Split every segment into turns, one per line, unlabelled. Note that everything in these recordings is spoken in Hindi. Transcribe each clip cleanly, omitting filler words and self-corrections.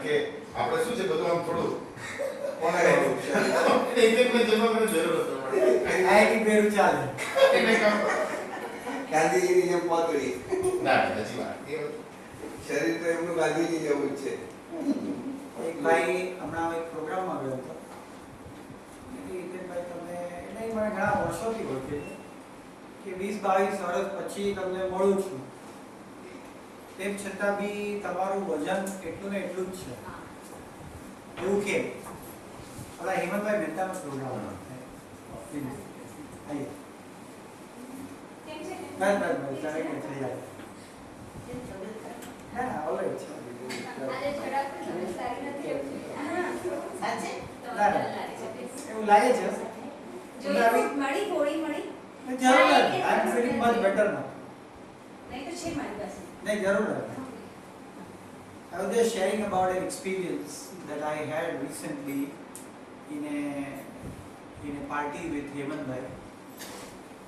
કે આપણે શું છે બધું આમ થોડું કોને ઇન્ડિયન જેમાં મને જરૂર હતો
આઈઆઈટી બેરું ચાલે
એટલે કામ
ગાંધીજીની જેમ પાતળી.
ના હજી વાત એ
શરીર તો એમનું ગાંધીજી જેવું જ છે.
એક ભાઈ હમણાં એક પ્રોગ્રામમાં ગયો હતો ભાઈ તમને એટલે મને ઘણા વર્ષોથી ઓળખે છે કે 20-22 વર્ષ પછી તમને મળું છું તેમ છતાં બી તમારું વજન એટલું ને એટલું જ છે એવું કેમ? આપણા હેમંતભાઈ મહેતાનો પ્રોગ્રામ આવીએ બસ બસ બસ ચાલે કે થઈ જાય ના ઓલરેડી છે એવું લાગે છે જરૂર નથી આઈ એમ ફીલિંગ મચ બેટર નાઉ नहीं जरूर है I was just sharing about an experience that I had recently in a party with Hemant Bhai.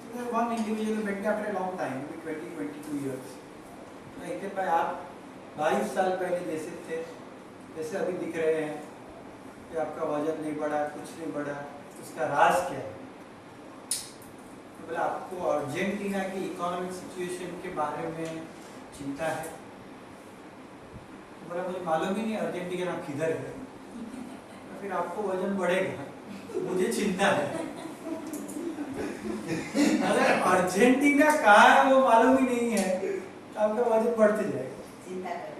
So there one individual met me after a long time, maybe 20-22 years. Like कि भाई आप 22 साल पहले जैसे थे वैसे अभी दिख रहे हैं कि आपका वजन नहीं बढ़ा कुछ नहीं बढ़ा उसका राज क्या है? बोला आपको अर्जेंटीना की इकोनॉमिक सिचुएशन के बारे में चिंता है? बोला मुझे मालूम ही नहीं अर्जेंटीना किधर है फिर आपको वजन बढ़ेगा मुझे चिंता है अगर अर्जेंटीना कहाँ है वो मालूम ही नहीं है तो आपका वजन बढ़ते जाएगा
चिंता करें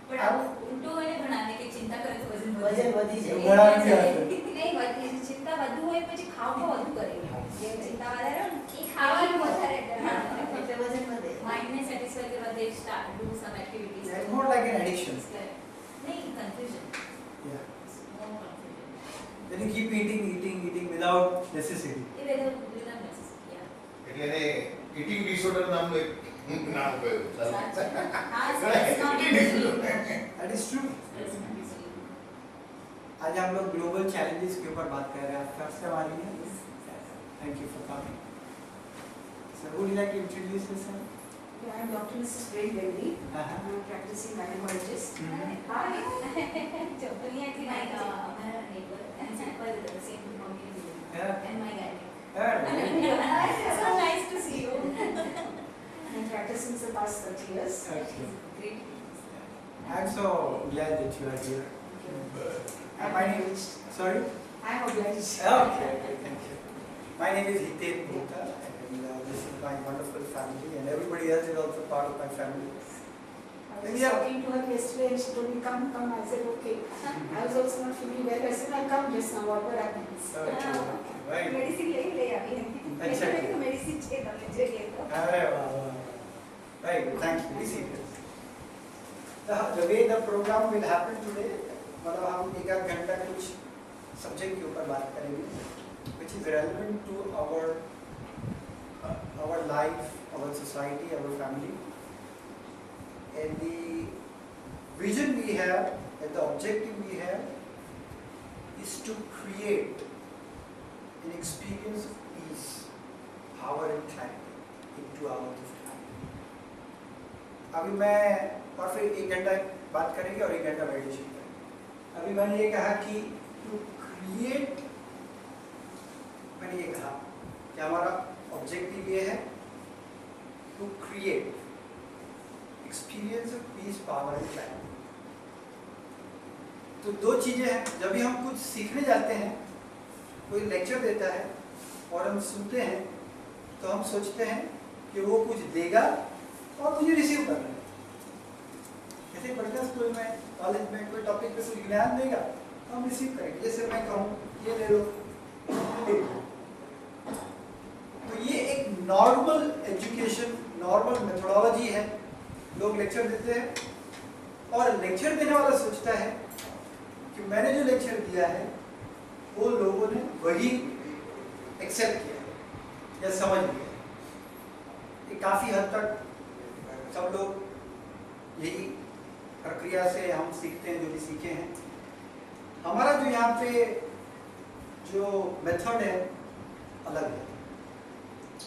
પણ આવું ઉલટું એને ભણાવે કે ચિંતા કરે તો વજન
વધી જાય.
बढ़ा भी आता है
નહીં વધે ચિંતા વધુ હોય પછી ખાવું વધુ કરે જે ચિંતા વધારે હોય ને એ ખાવાનું વધારે
એટલે વજન વધે.
માઇન્ડને સેટિસ્ફાઈ કરવા દે start do some activities
It's more like an addiction.
નહીં confusion
Yeah.
More confusion
Then you keep eating without necessity.
એ વેધર વિધાન નેસેસરી યા
એટલે એને ઈટિંગ ડિસઓર્ડર નામનું એક નામ કહ્યું
હા it's not
That is true. आज हम लोग ग्लोबल चैलेंजेस के ऊपर बात कर रहे हैं आप फर्स्ट टाइम आ रही हैं thank you for coming sir would you like to introduce yourself
I am Dr. Mrs. Greg Bendy. I
Uh-huh.
am a practicing gynecologist.
Hi. Dunia ki हमारा neighbor and simple the same community
Yeah.
and my guy.
Yeah.
So nice to see you.
I have practiced since the past 30 years.
Okay.
Great.
I'm so glad that you are here.
I am
My name
obliged.
Sorry?
I am obliged.
Okay, thank you. My name is Hiten Gupta and this is my wonderful family and everybody else is also part of my family.
I was just talking to her yesterday and she told me, come. I said, okay. I was also not feeling well. I said, I'll come just now, whatever happens.
Okay, right.
Medicine લઈ આવી
અચ્છા.
મેડિસિન છે તમને જોઈએ તો
अरे वाह वाह. Right, thank you. Be seated. The way the program will happen today, मतलब हम एक आध घंटा कुछ सब्जेक्ट के ऊपर बात करेंगे, which is relevant to our life, our society, our family, and the vision we have, and the objective we have, is to create an experience of peace, power, and clarity into our life. अभी मैं और फिर 1 घंटा बात करेंगे और 1 घंटा मेडिटेशन करेंगे. अभी मैंने ये कहा कि टू क्रिएट, मैंने ये कहा कि हमारा ऑब्जेक्टिव ये है to create experience of peace, power and clarity. तो 2 चीजें हैं. जब भी हम कुछ सीखने जाते हैं, कोई लेक्चर देता है और हम सुनते हैं तो हम सोचते हैं कि वो कुछ देगा और मुझे रिसीव करना है. जैसे पढ़ते हैं स्कूल में, कॉलेज में कोई टॉपिक पे कोई ज्ञान देगा तो हम रिसीव करेंगे. जैसे मैं कहूँ ये ले लो, ये ले लो. तो ये एक नॉर्मल एजुकेशन, नॉर्मल मेथोडोलॉजी है. लोग लेक्चर देते हैं और लेक्चर देने वाला सोचता है कि मैंने जो लेक्चर दिया है वो लोगों ने वही एक्सेप्ट किया या समझ लिया. ये काफ़ी हद तक सब लोग यही प्रक्रिया से हम सीखते हैं, जो भी सीखे हैं. हमारा जो यहाँ पे जो मेथड है अलग है.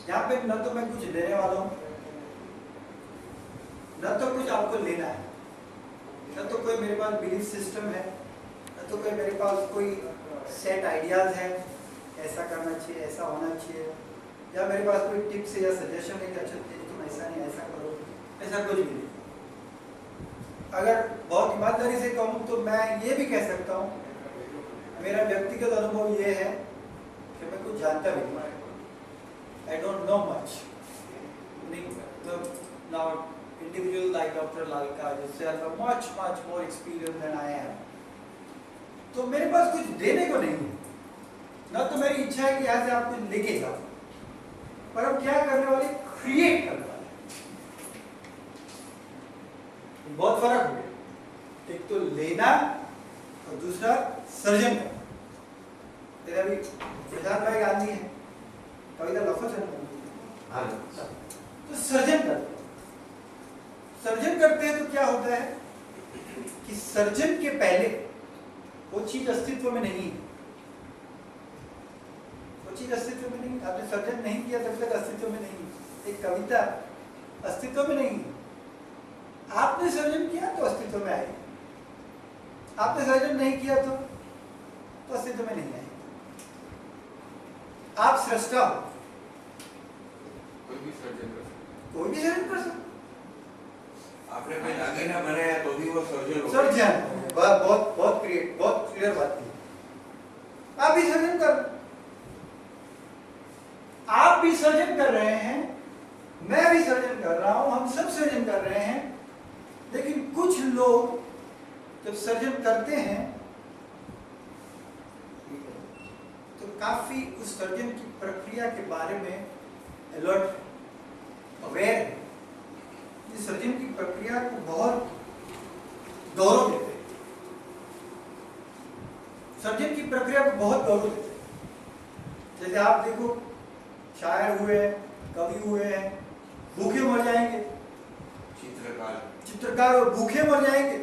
यहाँ पे न तो मैं कुछ देने वाला हूँ, न तो कुछ आपको लेना है. न तो कोई मेरे पास बिलीफ सिस्टम है, न तो कोई मेरे पास कोई सेट आइडियाज है, ऐसा करना चाहिए, ऐसा होना चाहिए, या मेरे पास कोई टिप्स या सजेशन है कि अच्छा तुम ऐसा नहीं ऐसा करो, ऐसा कुछ भी नहीं। अगर बहुत ईमानदारी से कहूँ तो मैं ये भी कह सकता हूँ, मेरा व्यक्तिगत अनुभव ये है कि मैं कुछ जानता भी नहीं, I don't know much. Now individual like Dr. Lalka just say have much more experience than I am. तो मेरे पास कुछ देने को नहीं है, ना तो मेरी इच्छा है कि यहाँ से आप कुछ लेके जाओ, पर हम क्या करने वाले, क्रिएट करने वाले। बहुत फर्क हो गया, एक तो लेना और दूसरा सर्जन करना। जैसे अभी प्रशांत भाई गांधी है, कविता लफज है, तो सर्जन करते हैं। सर्जन करते हैं तो क्या होता है कि सर्जन के पहले वो चीज अस्तित्व में नहीं है, वो चीज अस्तित्व में नहीं, आपने सर्जन नहीं किया तब तक अस्तित्व में नहीं है। एक कविता अस्तित्व में नहीं है, आपने सर्जन किया तो अस्तित्व में आएगी, आपने सर्जन नहीं किया तो अस्तित्व में नहीं आएगी। आप सृष्टा हो,
कोई भी सर्जन कर सकता
कोई भी सर्जन कर सकता,
आपने कोई दागिना बनाया तो भी वो सर्जन होगा।
सर्जन बहुत क्रिएट, बहुत क्लियर बात थी। आप भी सर्जन कर, आप भी सर्जन कर रहे हैं, मैं भी सर्जन कर रहा हूं, हम सब सर्जन कर रहे हैं। लेकिन कुछ लोग जब सर्जन करते हैं तो काफी उस सर्जन की प्रक्रिया के बारे में अलर्ट, अवेयर है, इस सर्जन की प्रक्रिया को बहुत गौरव देते हैं, सर्जन की प्रक्रिया को बहुत गौरव देते हैं। जैसे आप देखो, शायर हुए हैं, कवि हुए हैं, भूखे मर जाएंगे, चित्रकार और भूखे मर जाएंगे,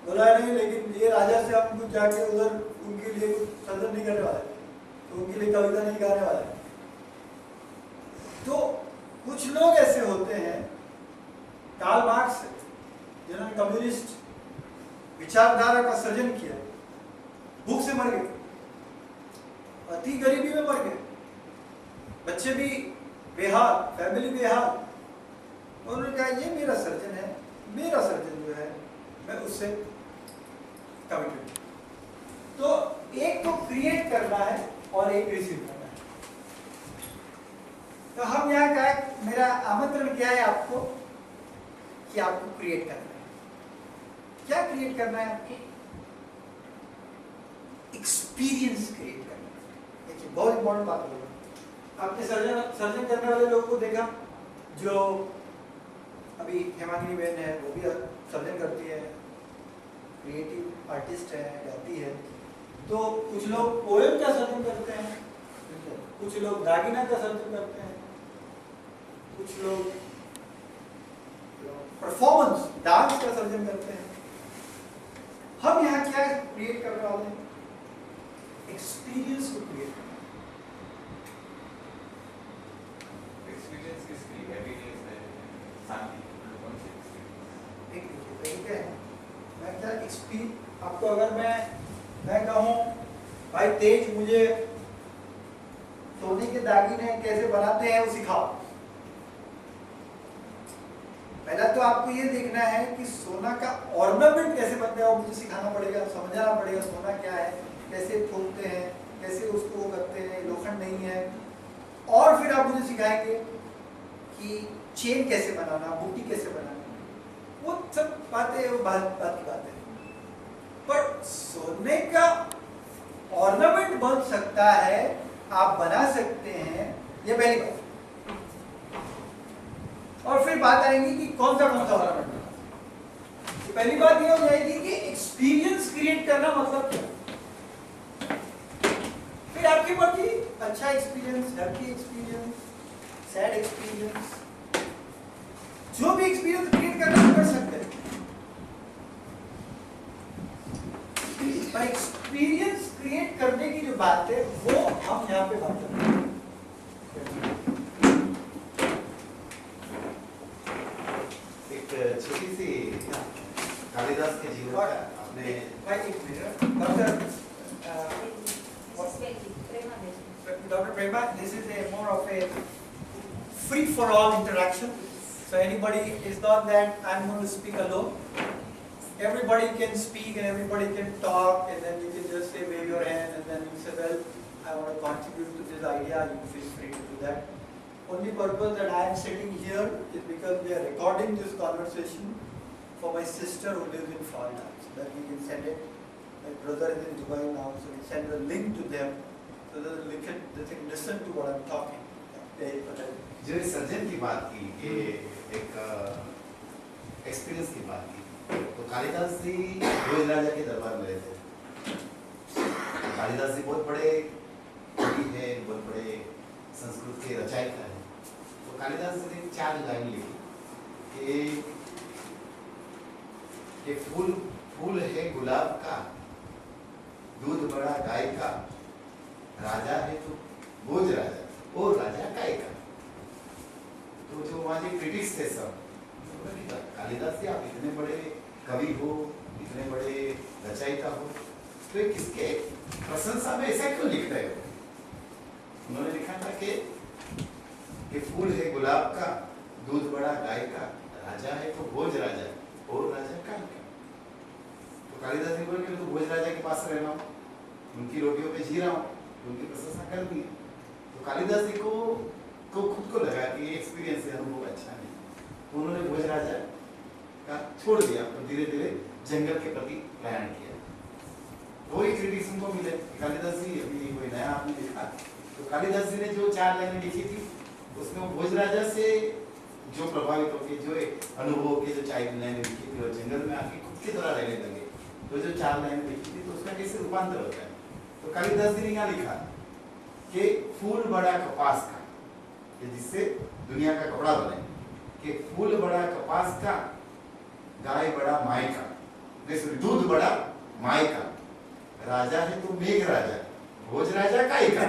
बोला नहीं, लेकिन ये राजा से हम कुछ जाके उधर उनके लिए कुछ सर्जन नहीं करने वाले, तो उनके लिए कविता नहीं गाने वाले। तो कुछ लोग ऐसे होते हैं, कार्ल मार्क्स जिन्होंने कम्युनिस्ट विचारधारा का सर्जन किया, भूख से मर गए, अति गरीबी में मर गए, बच्चे भी बेहाल, फैमिली बेहाल। उन्होंने कहा ये मेरा सर्जन है, मेरा सर्जन जो है मैं उससे कमिटेड। तो एक तो क्रिएट करना है और एक रिसीव करना है। तो हम यहाँ का, मेरा आमंत्रण क्या है आपको कि आपको क्रिएट करना है। क्या क्रिएट करना है? आपके एक्सपीरियंस क्रिएट करना है। देखिए बहुत इंपॉर्टेंट बात होगा। आपने सर्जन करने वाले लोगों को देखा, जो अभी हेमांगिनी बहन है वो भी सर्जन करती है, क्रिएटिव आर्टिस्ट है, गाती है। तो कुछ लोग पोएम का सर्जन करते हैं, कुछ लोग दागिना का सर्जन करते हैं, कुछ लोग परफॉर्मेंस डांस का सर्जन करते हैं। हम यहाँ क्या क्रिएट करने वाले हैं? एक्सपीरियंस को क्रिएट करना।
एक्सपीरियंस किसकी? हैप्पीनेस है, शांति, कौन सी एक्सपीरियंस?
एक तरीका है, मैं क्या एक्सपीरियंस आपको, अगर मैं कहूँ भाई तेज मुझे सोने के दागिने कैसे बनाते हैं वो सिखाओ, पहला तो आपको ये देखना है कि सोना का ऑर्नामेंट कैसे बनता है वो मुझे सिखाना पड़ेगा, समझाना पड़ेगा सोना क्या है, कैसे ठोकते हैं, कैसे उसको वो करते हैं, लोखंड नहीं है। और फिर आप मुझे सिखाएंगे कि चेन कैसे बनाना, बूटी कैसे बनाना, वो सब बातें वो बात की बात है। पर सोने का ऑर्नामेंट बन सकता है, आप बना सकते हैं, ये पहली बात। और फिर बात आएगी कि कौन सा ऑर्नामेंट बना। तो पहली बात ये हो जाएगी कि एक्सपीरियंस क्रिएट करना मतलब क्या। फिर आपकी मर्जी, अच्छा experience, happy experience, sad experience, जो भी एक्सपीरियंस क्रिएट करना कर सकते हैं। पर एक्सपीरियंस क्रिएट करने की जो बात है वो हम यहाँ पे बात करते हैं।
एक छोटी सी कालिदास के जीवन
एक minute doctor Dr. Prema, this is a more of a free-for-all interaction. So anybody, it's not that I'm going to speak alone. Everybody can speak and everybody can talk, and then you can just say wave your hand and then you say, well, I want to contribute to this idea, you feel free to do that. Only purpose that I am sitting here is because we are recording this conversation for my sister who lives in Florida, so that we can send it. My brother is in Dubai now, so we send a link to them so that they can listen to what I'm talking.
जो इस सर्जन की बात की कि एक एक्सपीरियंस की बात की, तो कालिदास जी भोज राजा के दरबार में रहते थे। कालिदास जी बहुत बड़े कवि हैं, बहुत बड़े संस्कृत के रचयिता हैं। तो कालिदास जी ने 4 लाइन लिखी कि फूल है गुलाब का, दूध बड़ा गाय का, राजा है तो भोज राजा और राजा काय का। तो जो वहाँ के क्रिटिक्स थे सब, कालिदास जी आप इतने बड़े कवि हो, इतने बड़े रचयिता हो, तो ये किसके प्रशंसा में ऐसा क्यों लिख रहे हो? उन्होंने लिखा था कि फूल है गुलाब का, दूध बड़ा गाय का, राजा है तो भोज राजा और राजा काय का। तो कालिदास जी बोले कि तो भोज राजा के पास रहना हूँ, उनकी रोटियों पे जी रहा हूँ, उनकी प्रशंसा कर दी। तो कालिदास जी को खुद को लगा कि ये एक्सपीरियंस है अनुभव अच्छा नहीं, तो उन्होंने भोज राजा का छोड़ दिया और धीरे धीरे जंगल के प्रति प्रयाण किया। वही क्रिटिक्स उनको मिले, कालिदास जी अभी कोई नया आपने लिखा। तो कालिदास जी ने जो 4 लाइनें लिखी थी उसमें वो भोज राजा से जो प्रभावित होके जो अनुभव के जो 4 लाइनें लिखी थी और जंगल में आके खुद की तरह रहने लगे, तो जो 4 लाइनें लिखी थी तो उसका कैसे रूपांतर होता है। तो कालिदास जी ने यहाँ लिखा कि फूल बड़ा कपास का, जिससे दुनिया का कपड़ा बने, कि फूल बड़ा कपास का, गाय बड़ा माय का, दूध बड़ा माय का, राजा है तो मेघ राजा, भोज राजा काय का।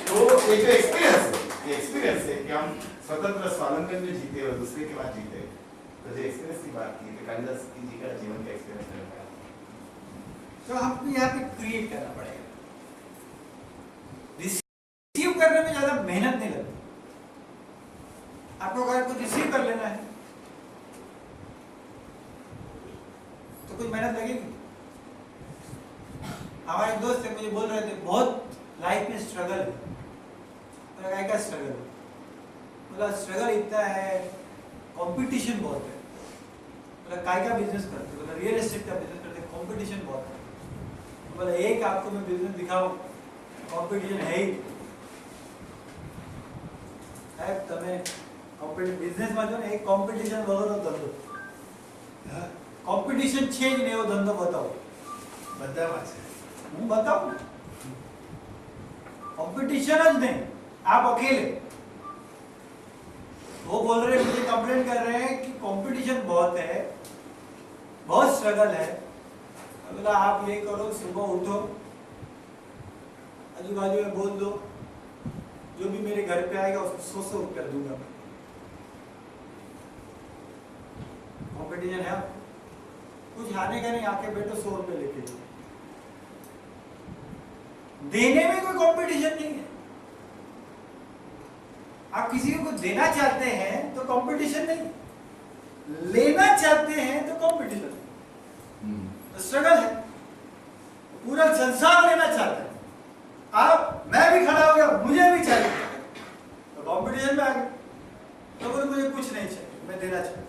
तो ये जो एक्सपीरियंस है कि हम स्वतंत्र स्वावलंबन में जीते और दूसरे के बाद जीते, तो जो एक्सपीरियंस की बात की, तो कालिदास जी का जीवन का एक्सपीरियंस है।
तो हमको यहाँ पे क्रिएट करना पड़ेगा। रिसीव करने में ज्यादा मेहनत नहीं लगती। आपको अगर कुछ रिसीव कर लेना है तो कुछ मेहनत लगेगी। हमारे दोस्त से मुझे बोल रहे थे बहुत लाइफ में स्ट्रगल है। मैंने क्या स्ट्रगल है? मतलब स्ट्रगल इतना है, कंपटीशन बहुत है। मतलब काय का बिजनेस करते, मतलब रियल एस्टेट का बिजनेस करते, कंपटीशन बहुत है। मतलब एक आपको मैं बिजनेस दिखाऊं, कंपटीशन है ही है। તમે બિઝનેસ માં જો ને એક કોમ્પિટિશન વગરનો ધંધો, કોમ્પિટિશન છે જ ને એવો ધંધો બતાવો, બધામાં છે। હું बताऊं कंपटीशन જ नहीं, आप अकेले। वो बोल रहे हैं, मुझे कंप्लेन कर रहे हैं कि कंपटीशन बहुत है, बहुत स्ट्रगल है। बोला आप ये करो, सुबह उठो, आजू बाजू में बोल दो, जो भी मेरे घर पे आएगा उसको 100 रुपया दूंगा। कंपटीशन है, कुछ आने का नहीं, आके बैठो 100 रुपये लेके। देने में कोई कंपटीशन नहीं है। आप किसी को देना चाहते हैं तो कंपटीशन नहीं, लेना चाहते हैं तो कंपटीशन, तो स्ट्रगल है। पूरा संसार लेना चाहता है, आप मैं भी खड़ा हो गया, मुझे भी चाहिए, तो कंपटीशन में आ गए। तो बोले मुझे कुछ नहीं चाहिए, मैं देना चाहता हूं,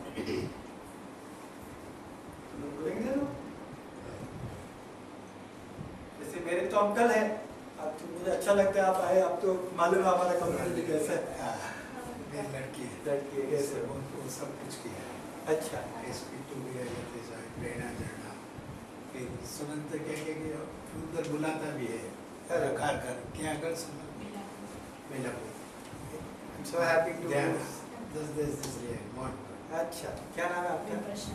तो बोलेंगे दे दो। जैसे मेरे तो अंकल है, अब तो मुझे अच्छा लगता है आप आए, अब तो मालूम है हमारा कम्युनिटी कैसा है।
मेरी लड़की
है कैसे?
वो सब कुछ किया है।
अच्छा,
SP2 भी है, प्रेरणा झरना, फिर सुनंत क्या कि उधर बुलाता भी है, रखा कर क्या कर मेला
I'm so happy to
this
अच्छा, क्या नाम है आपका?
प्रश्न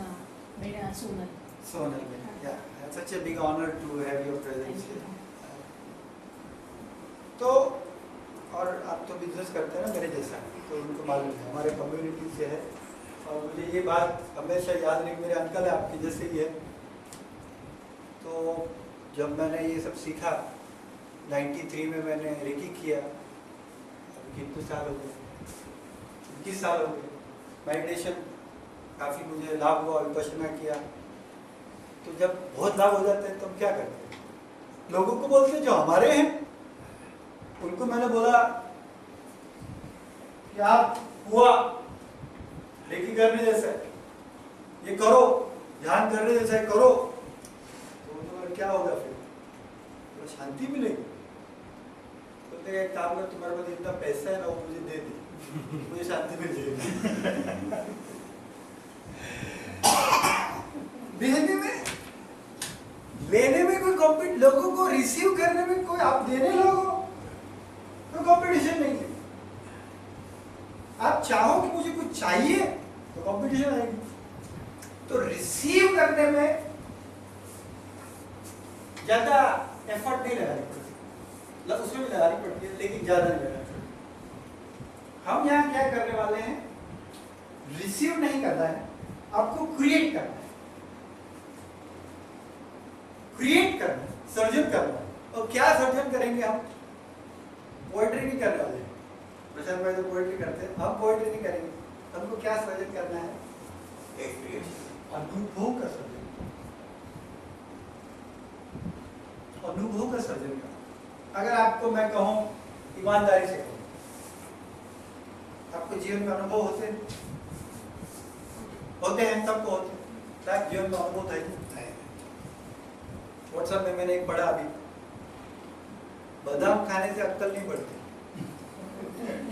मेरा Sonal.
Sonal, yeah, it's such a big honor to have your presence here. तो और आप तो बिजनेस करते हैं ना मेरे जैसा, तो उनको मालूम है हमारे कम्युनिटी से है। और मुझे ये बात हमेशा याद रही, मेरे अंकल है आपके जैसे ही है, जब मैंने ये सब सीखा 93 में मैंने रेकी किया, अभी कितने साल हो गए, 21 साल हो गए। मेडिटेशन काफ़ी मुझे लाभ हुआ, विपश्यना किया। तो जब बहुत लाभ हो जाते हैं तो हम क्या करते हैं, लोगों को बोलते हैं जो हमारे हैं उनको मैंने बोला कि आप हुआ रेकी करने जैसा है, ये करो, ध्यान करने जैसा है करो, तो क्या होगा फिर, तो शांति मिलेगी। तो एक काम कर, तुम्हारे पास इतना पैसा है ना, वो मुझे दे दे, मुझे शांति मिल जाएगी। देने में, लेने में कोई कॉम्पिट, लोगों को रिसीव करने में कोई, आप देने लोगों कोई कंपटीशन नहीं है। आप चाहो कि मुझे कुछ चाहिए तो कंपटीशन आएगी। तो रिसीव करने में ज्यादा एफर्ट नहीं लगानी पड़ती, उसमें भी लगानी पड़ती है लेकिन ज्यादा नहीं लगानी पड़ती। हम यहाँ क्या करने वाले हैं, रिसीव नहीं करना है, आपको क्रिएट करना है, क्रिएट करना है, सर्जन करना है। और क्या सर्जन करेंगे हम, पोएट्री नहीं करने वाले, प्रशांत भाई तो पोएट्री करते हैं, हम पोएट्री नहीं करेंगे। हमको क्या सर्जन करना है, अनुभव का सर्जन, अनुभव का सर्जन करना। अगर आपको मैं कहूं ईमानदारी से कहूं, आपको जीवन में अनुभव होते हैं, सबको होते हैं, जीवन में अनुभव है। व्हाट्सएप में मैंने एक पढ़ा अभी, बादाम खाने से अक्ल नहीं बढ़ती,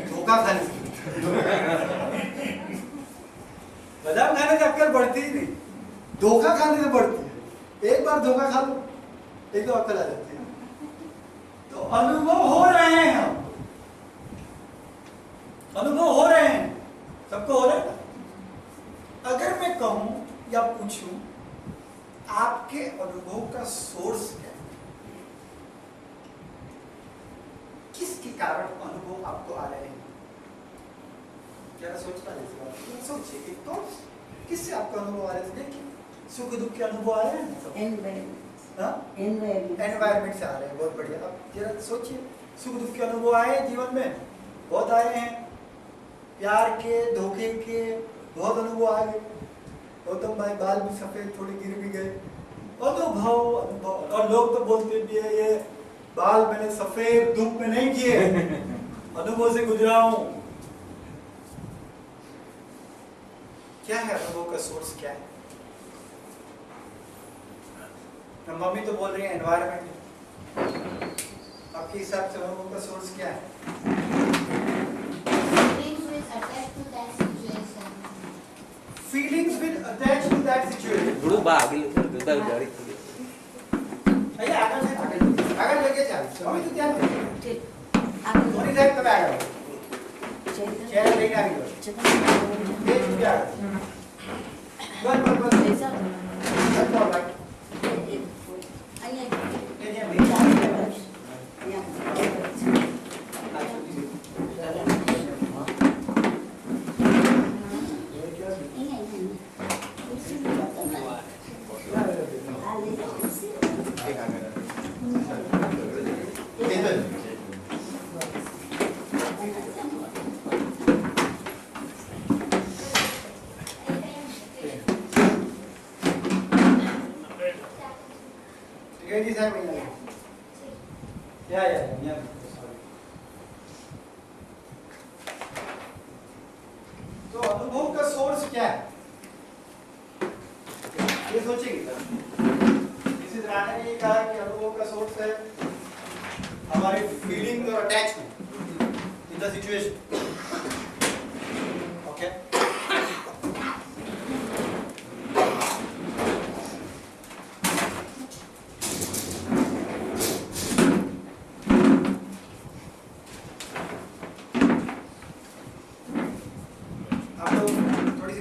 धोखा खाने से। बादाम खाने से अक्ल बढ़ती ही नहीं, धोखा खाने से बढ़ती है। एक बार धोखा खा लो, एक तो अक्ल आ जाती है। तो अनुभव हो रहे हैं हम, अनुभव हो रहे हैं, सबको हो रहा है। अगर मैं कहूं या पूछूं आपके अनुभव का सोर्स क्या है, किसके कारण अनुभव आपको आ रहे हैं, जरा सोचना है। सोचिए, एक तो किससे आपको अनुभव आ रहे हैं, देखिए सुख दुख के अनुभव आ रहे हैं, एनवायरमेंट से आ रहे हैं, बहुत बढ़िया। अब जरा सोचिए, सुख दुख के अनुभव आए हैं जीवन में, बहुत आए हैं, प्यार के, धोखे के बहुत अनुभव आ गए। गौतम भाई बाल भी सफेद थोड़े गिर भी गए, अनुभव अनुभव। और लोग तो बोलते भी है ये बाल मैंने सफेद धूप में नहीं किए, अनुभव से गुजरा हूं। क्या है अनुभव का सोर्स, क्या है? मम्मी तो बोल रही है एनवायरमेंट, आपके हिसाब से अनुभव का सोर्स क्या है? Feelings will attach to that situation.
गुरु बा आगे लेकर गाड़ी
भैया आगे लेके चल, अभी तो क्या धोनी साहब कब आएगा? चेहरा लेके आगे ये क्या बस तो अनुभव का सोर्स क्या है, ये सोचेंगे। इसी तरह ने ये कहा कि अनुभव का सोर्स है हमारी फीलिंग और attachment in the situation. Okay,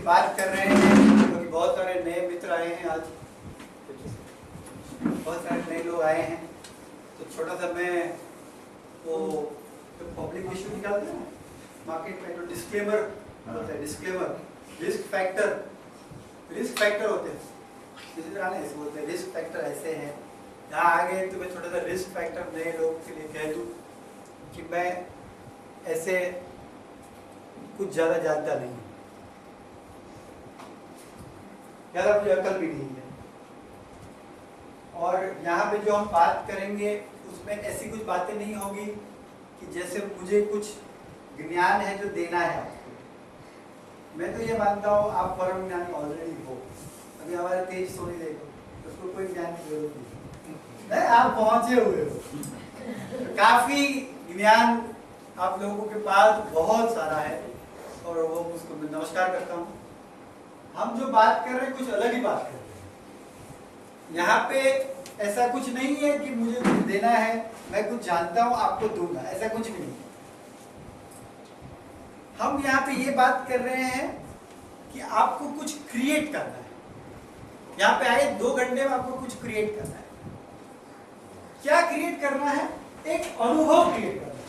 बात कर रहे हैं क्योंकि बहुत सारे नए मित्र आए हैं आज, बहुत सारे नए लोग आए हैं। तो छोटा सा मैं वो पब्लिक इशू निकालते हैं मार्केट में, तो डिस्क्लेमर होता है, डिस्क्लेमर, रिस्क फैक्टर होते हैं। इसी तरह ना ऐसे बोलते हैं रिस्क फैक्टर ऐसे हैं, यहाँ आ गए तो मैं थोड़ा सा रिस्क फैक्टर नए लोगों के लिए कह दूँ कि मैं ऐसे कुछ ज़्यादा जानता नहीं हूँ, ज़्यादा मुझे अकल भी नहीं है। और यहाँ पे जो हम बात करेंगे उसमें ऐसी कुछ बातें नहीं होगी कि जैसे मुझे कुछ ज्ञान है जो देना है आपको। मैं तो ये मानता हूँ आप परम ज्ञानी ऑलरेडी हो। अभी हमारे तेज सोनी देखो, उसको कोई ज्ञान की जरूरत नहीं, आप पहुंचे हुए हो। तो काफी ज्ञान आप लोगों के पास बहुत सारा है और वो उसको मैं नमस्कार करता हूँ। हम जो बात कर रहे हैं कुछ अलग ही बात कर रहे हैं। यहाँ पे ऐसा कुछ नहीं है कि मुझे कुछ देना है, मैं कुछ जानता हूँ आपको दूंगा, ऐसा कुछ भी नहीं है। हम यहाँ पे ये बात कर रहे हैं कि आपको कुछ क्रिएट करना है। यहाँ पे आए 2 घंटे में आपको कुछ क्रिएट करना है। क्या क्रिएट करना है? एक अनुभव क्रिएट करना है।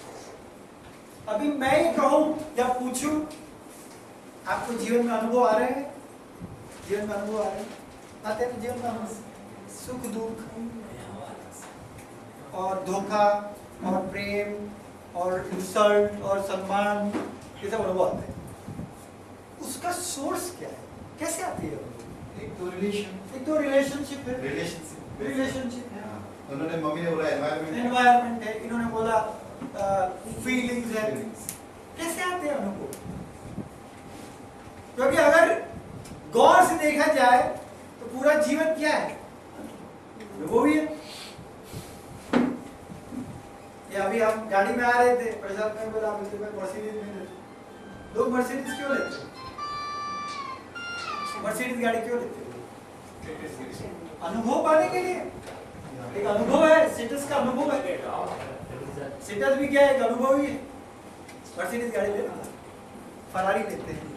अभी मैं ये कहूं या पूछूं, आपको जीवन में अनुभव आ रहे हैं? जीवन में अनुभव आ रहे हैं? आते हैं जीवन में अनुभव, सुख दुख और धोखा और प्रेम और इंसल्ट और सम्मान, ये सब अनुभव आते हैं। उसका सोर्स क्या है? कैसे आती है?
एक तो
रिलेशनशिप है।
रिलेशनशिप है। उन्होंने मम्मी ने बोला
एनवायरनमेंट है, इन्होंने बोला फीलिंग्स है। कैसे आते हैं अनुभव? क्योंकि अगर गौर से देखा जाए तो पूरा जीवन क्या है? वो भी है। ये अभी हम गाड़ी में आ रहे थे, प्रसाद ने बोला मर्सिडीज में लेते। लोग मर्सिडीज क्यों लेते हैं? मर्सिडीज गाड़ी क्यों लेते हैं? अनुभव पाने के लिए। एक अनुभव है, स्टेटस का अनुभव है। स्टेटस भी क्या है? एक अनुभव ही है। मर्सिडीज गाड़ी लेते हैं, फरारी लेते हैं,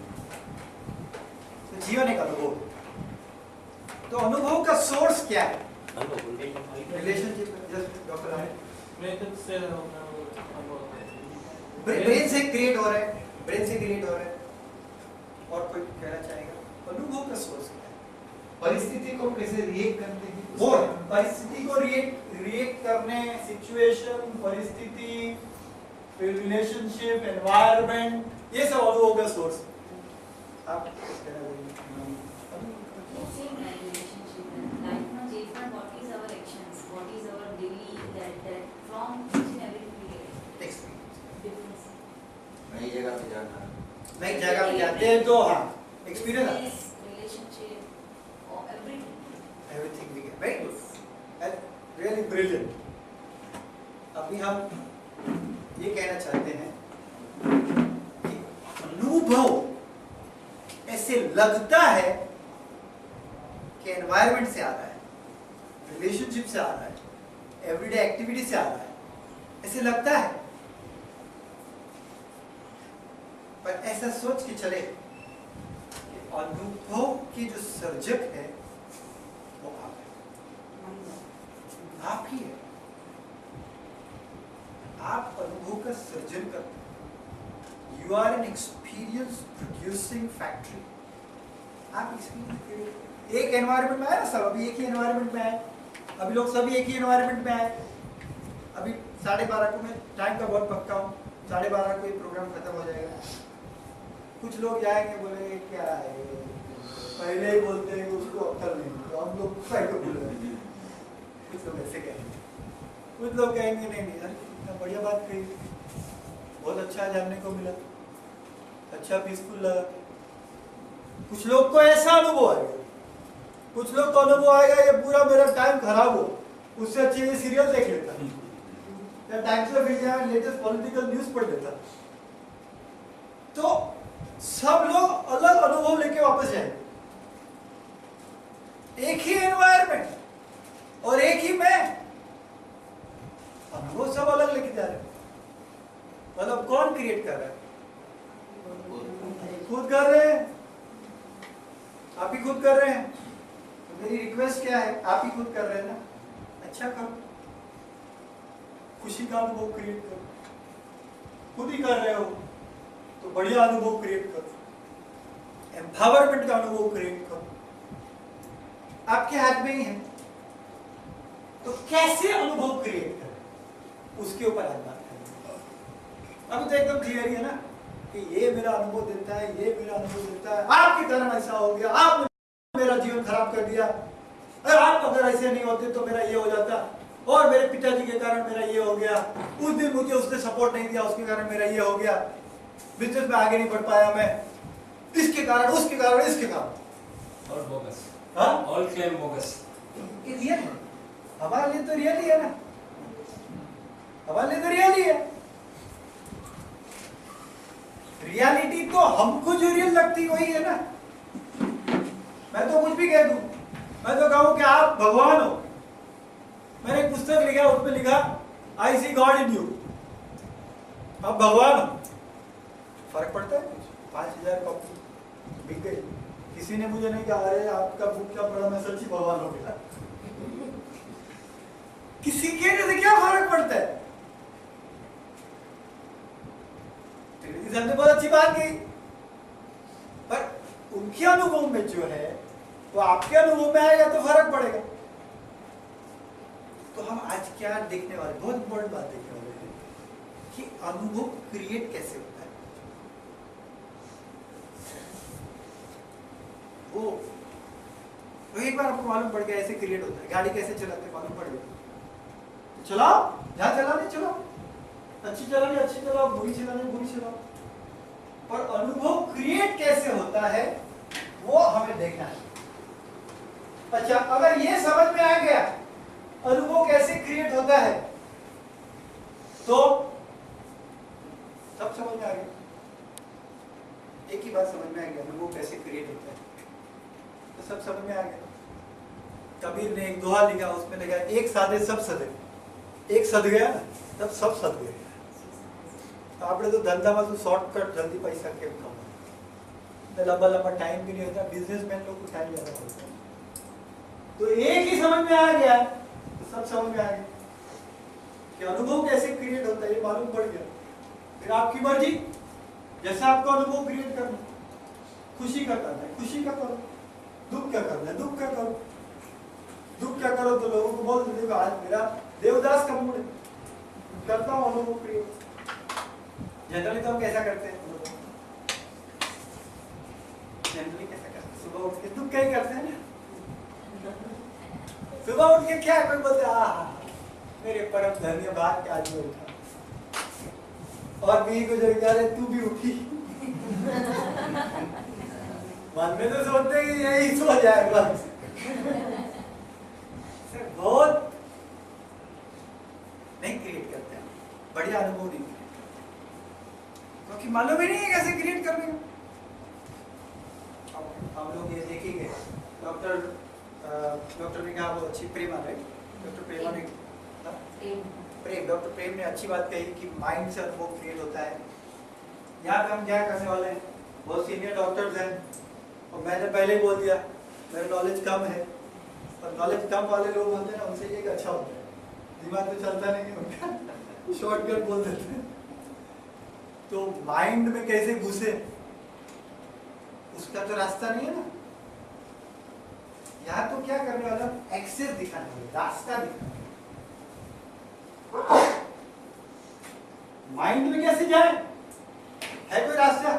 तो जीवन एक अनुभव है। तो अनुभव का सोर्स क्या है? रिलेशनशिप। डॉक्टर ब्रेन से क्रिएट हो रहा है, ब्रेन से क्रिएट हो रहा है। और कोई कहना चाहेगा? अनुभव का सोर्स क्या है?
परिस्थिति को कैसे रिएक्ट करते हैं?
वो परिस्थिति को रिएक्ट करने, सिचुएशन, परिस्थिति, फिर रिलेशनशिप, एनवायरनमेंट, ये सब अनुभव का सोर्स है। आप
नई जगह पे जाना,
नई जगह पे जाते हैं तो हाँ एक्सपीरियंस आता है।
relationship or everything.
Everything we get. Very good. And really brilliant. अभी हम ये कहना चाहते हैं कि अनुभव ऐसे लगता है कि एनवायरनमेंट से आ रहा है, रिलेशनशिप से आ रहा है, एवरीडे एक्टिविटी से आ रहा है, ऐसे लगता है। पर ऐसा सोच के चले कि अनुभव के जो सर्जक है वो आप है, आप ही है। आप अनुभव का सर्जन करते हैं। You are an experience producing factory. आप एक्सपीरियंस एक एनवायरनमेंट में आए ना, सब अभी एक ही एनवायरनमेंट में आए, अभी लोग सभी एक ही एनवायरनमेंट में आए। अभी 12:30 को मैं टाइम का बहुत पक्का हूँ, 12:30 को ये प्रोग्राम खत्म हो जाएगा। कुछ लोग जाएंगे बोलेंगे क्या है, पहले ही बोलते हैं उसको अक्ल नहीं, तो हम लोग पहले बोलेंगे। कुछ लोग ऐसे कहेंगे, कुछ लोग कहेंगे नहीं यार इतना बढ़िया बात कही, बहुत अच्छा जानने को मिला, अच्छा पीसफुल लगा। कुछ लोग को ऐसा अनुभव आएगा, कुछ लोग को अनुभव आएगा ये पूरा मेरा टाइम खराब हो, उससे अच्छे ये सीरियल देख लेता या टाइम्स ऑफ इंडिया में लेटेस्ट पॉलिटिकल न्यूज पढ़ लेता। तो सब लोग अलग अनुभव लेके वापस जाएंगे। एक ही एनवायरनमेंट और एक ही मैं, अनुभव सब अलग लेके जा रहे हैं। मतलब कौन क्रिएट कर रहा है? खुद कर रहे हैं, आप ही खुद कर रहे हैं। तो मेरी रिक्वेस्ट क्या है, आप ही खुद कर रहे हैं ना, अच्छा करो, खुशी का अनुभव क्रिएट करो। खुद ही कर रहे हो तो बढ़िया अनुभव क्रिएट करो, एम्पावरमेंट का अनुभव क्रिएट करो। आपके हाथ में ही है। तो कैसे अनुभव क्रिएट करें उसके ऊपर आज बात करेंगे। अभी तो एकदम क्लियर ही है ना कि ये मेरा अनुभव देता है, ये मेरा अनुभव देता है, आपके कारण ऐसा हो गया, आपने मेरा जीवन खराब कर दिया, अरे आप अगर ऐसे नहीं होते तो मेरा ये हो जाता, और मेरे पिताजी के कारण मेरा ये हो गया, उस दिन मुझे उसने सपोर्ट नहीं दिया उसके कारण मेरा ये हो गया, बिजनेस में आगे नहीं बढ़ पाया मैं, इसके कारण उसके कारण इसके कारण।
और बोगस,
हाँ
ऑल क्लेम बोगस।
ये रियल है, हमारे लिए तो रियल ही है ना, हमारे लिए तो रियल ही है। रियलिटी तो हमको जो रियल लगती वही है ना। मैं तो कुछ भी कह दूं, मैं तो कहूं कि आप भगवान हो, मैंने एक पुस्तक लिखा उसमें लिखा आई सी गॉड इन यू, आप भगवान हो, फर्क पड़ता है कुछ? 5000 कॉपी बिक गई, किसी ने मुझे नहीं कहा अरे आपका बुक क्या पढ़ा, मैं सच्ची भगवान हो गया। किसी कहने से क्या फर्क पड़ता है? ने बहुत अच्छी बात कही, पर उनके अनुभव में जो है वो आपके अनुभव में आएगा तो फर्क पड़ेगा। तो हम आज क्या देखने वाले, बहुत इंपॉर्टेंट बात देखने वाले हैं कि अनुभव क्रिएट कैसे होता है। वो एक बार आपको मालूम पड़ गया ऐसे क्रिएट होता है, गाड़ी कैसे चलाते मालूम पड़ गया, चलाओ जहां चलाने चलो, अच्छी चलानी अच्छी चलाओ, बुरी चलानी बुरी चलाओ, पर अनुभव क्रिएट कैसे होता है वो हमें देखना है। अच्छा, अगर ये समझ में आ गया अनुभव कैसे क्रिएट होता है तो सब समझ में आ गया। एक ही बात समझ में आ गया, अनुभव कैसे क्रिएट होता है तो सब समझ में आ गया। कबीर ने एक दोहा लिखा, उसमें लिखा एक साधे सब सधे, एक सद गया तब सब सद गए। આપણે તો ધંધામાં તો શોર્ટકટ જલ્દી પૈસા કેમ કમાય, लंबा लंबा टाइम भी नहीं होता, बिजनेसमैन लोग को टाइम ज्यादा होता है। तो एक ही समझ में आ गया तो सब समझ में आ गया कि अनुभव कैसे क्रिएट होता है, ये मालूम पड़ गया। फिर आपकी मर्जी, जैसा आपको अनुभव क्रिएट करना, खुशी का करना है खुशी का करो, दुख क्या करना है दुख क्या करो, दुख क्या करो तो लोगों को बोल दो आज मेरा देवदास का मूड है, करता हूँ अनुभव क्रिएट। जनरली तो हम कैसा करते हैं, जनरली कैसा करते हैं, सुबह उठ के दुख क्या ही करते हैं ना, सुबह उठ के क्या कोई बोलते मेरे परम धन्य भाग के आज उठा, और भी को जो रहे तू भी उठी। मन में तो सोचते कि यही सो जाए बस। बहुत नहीं क्रिएट करते हैं, बढ़िया अनुभव नहीं क्रिएट, क्योंकि मालूम ही नहीं है कैसे क्रिएट करने का। हम लोग ये देखेंगे, डॉक्टर ने कहा वो अच्छी प्रेमा, राइट, डॉक्टर प्रेमा ने डॉक्टर प्रेम ने अच्छी बात कही कि माइंड से अनुभव क्रिएट होता है। यहाँ पे हम क्या करने वाले हैं, बहुत सीनियर डॉक्टर्स हैं और मैंने पहले ही बोल दिया मेरा नॉलेज कम है, और नॉलेज कम वाले लोग होते हैं ना उनसे ये अच्छा होता है, दिमाग तो चलता नहीं उनका, शॉर्टकट बोल देते हैं। तो माइंड में कैसे घुसे उसका तो रास्ता नहीं है ना। यहाँ तो क्या करने वाला, एक्सेस दिखाने वाले, रास्ता दिखाने वाले। माइंड में कैसे जाए, है कोई रास्ता?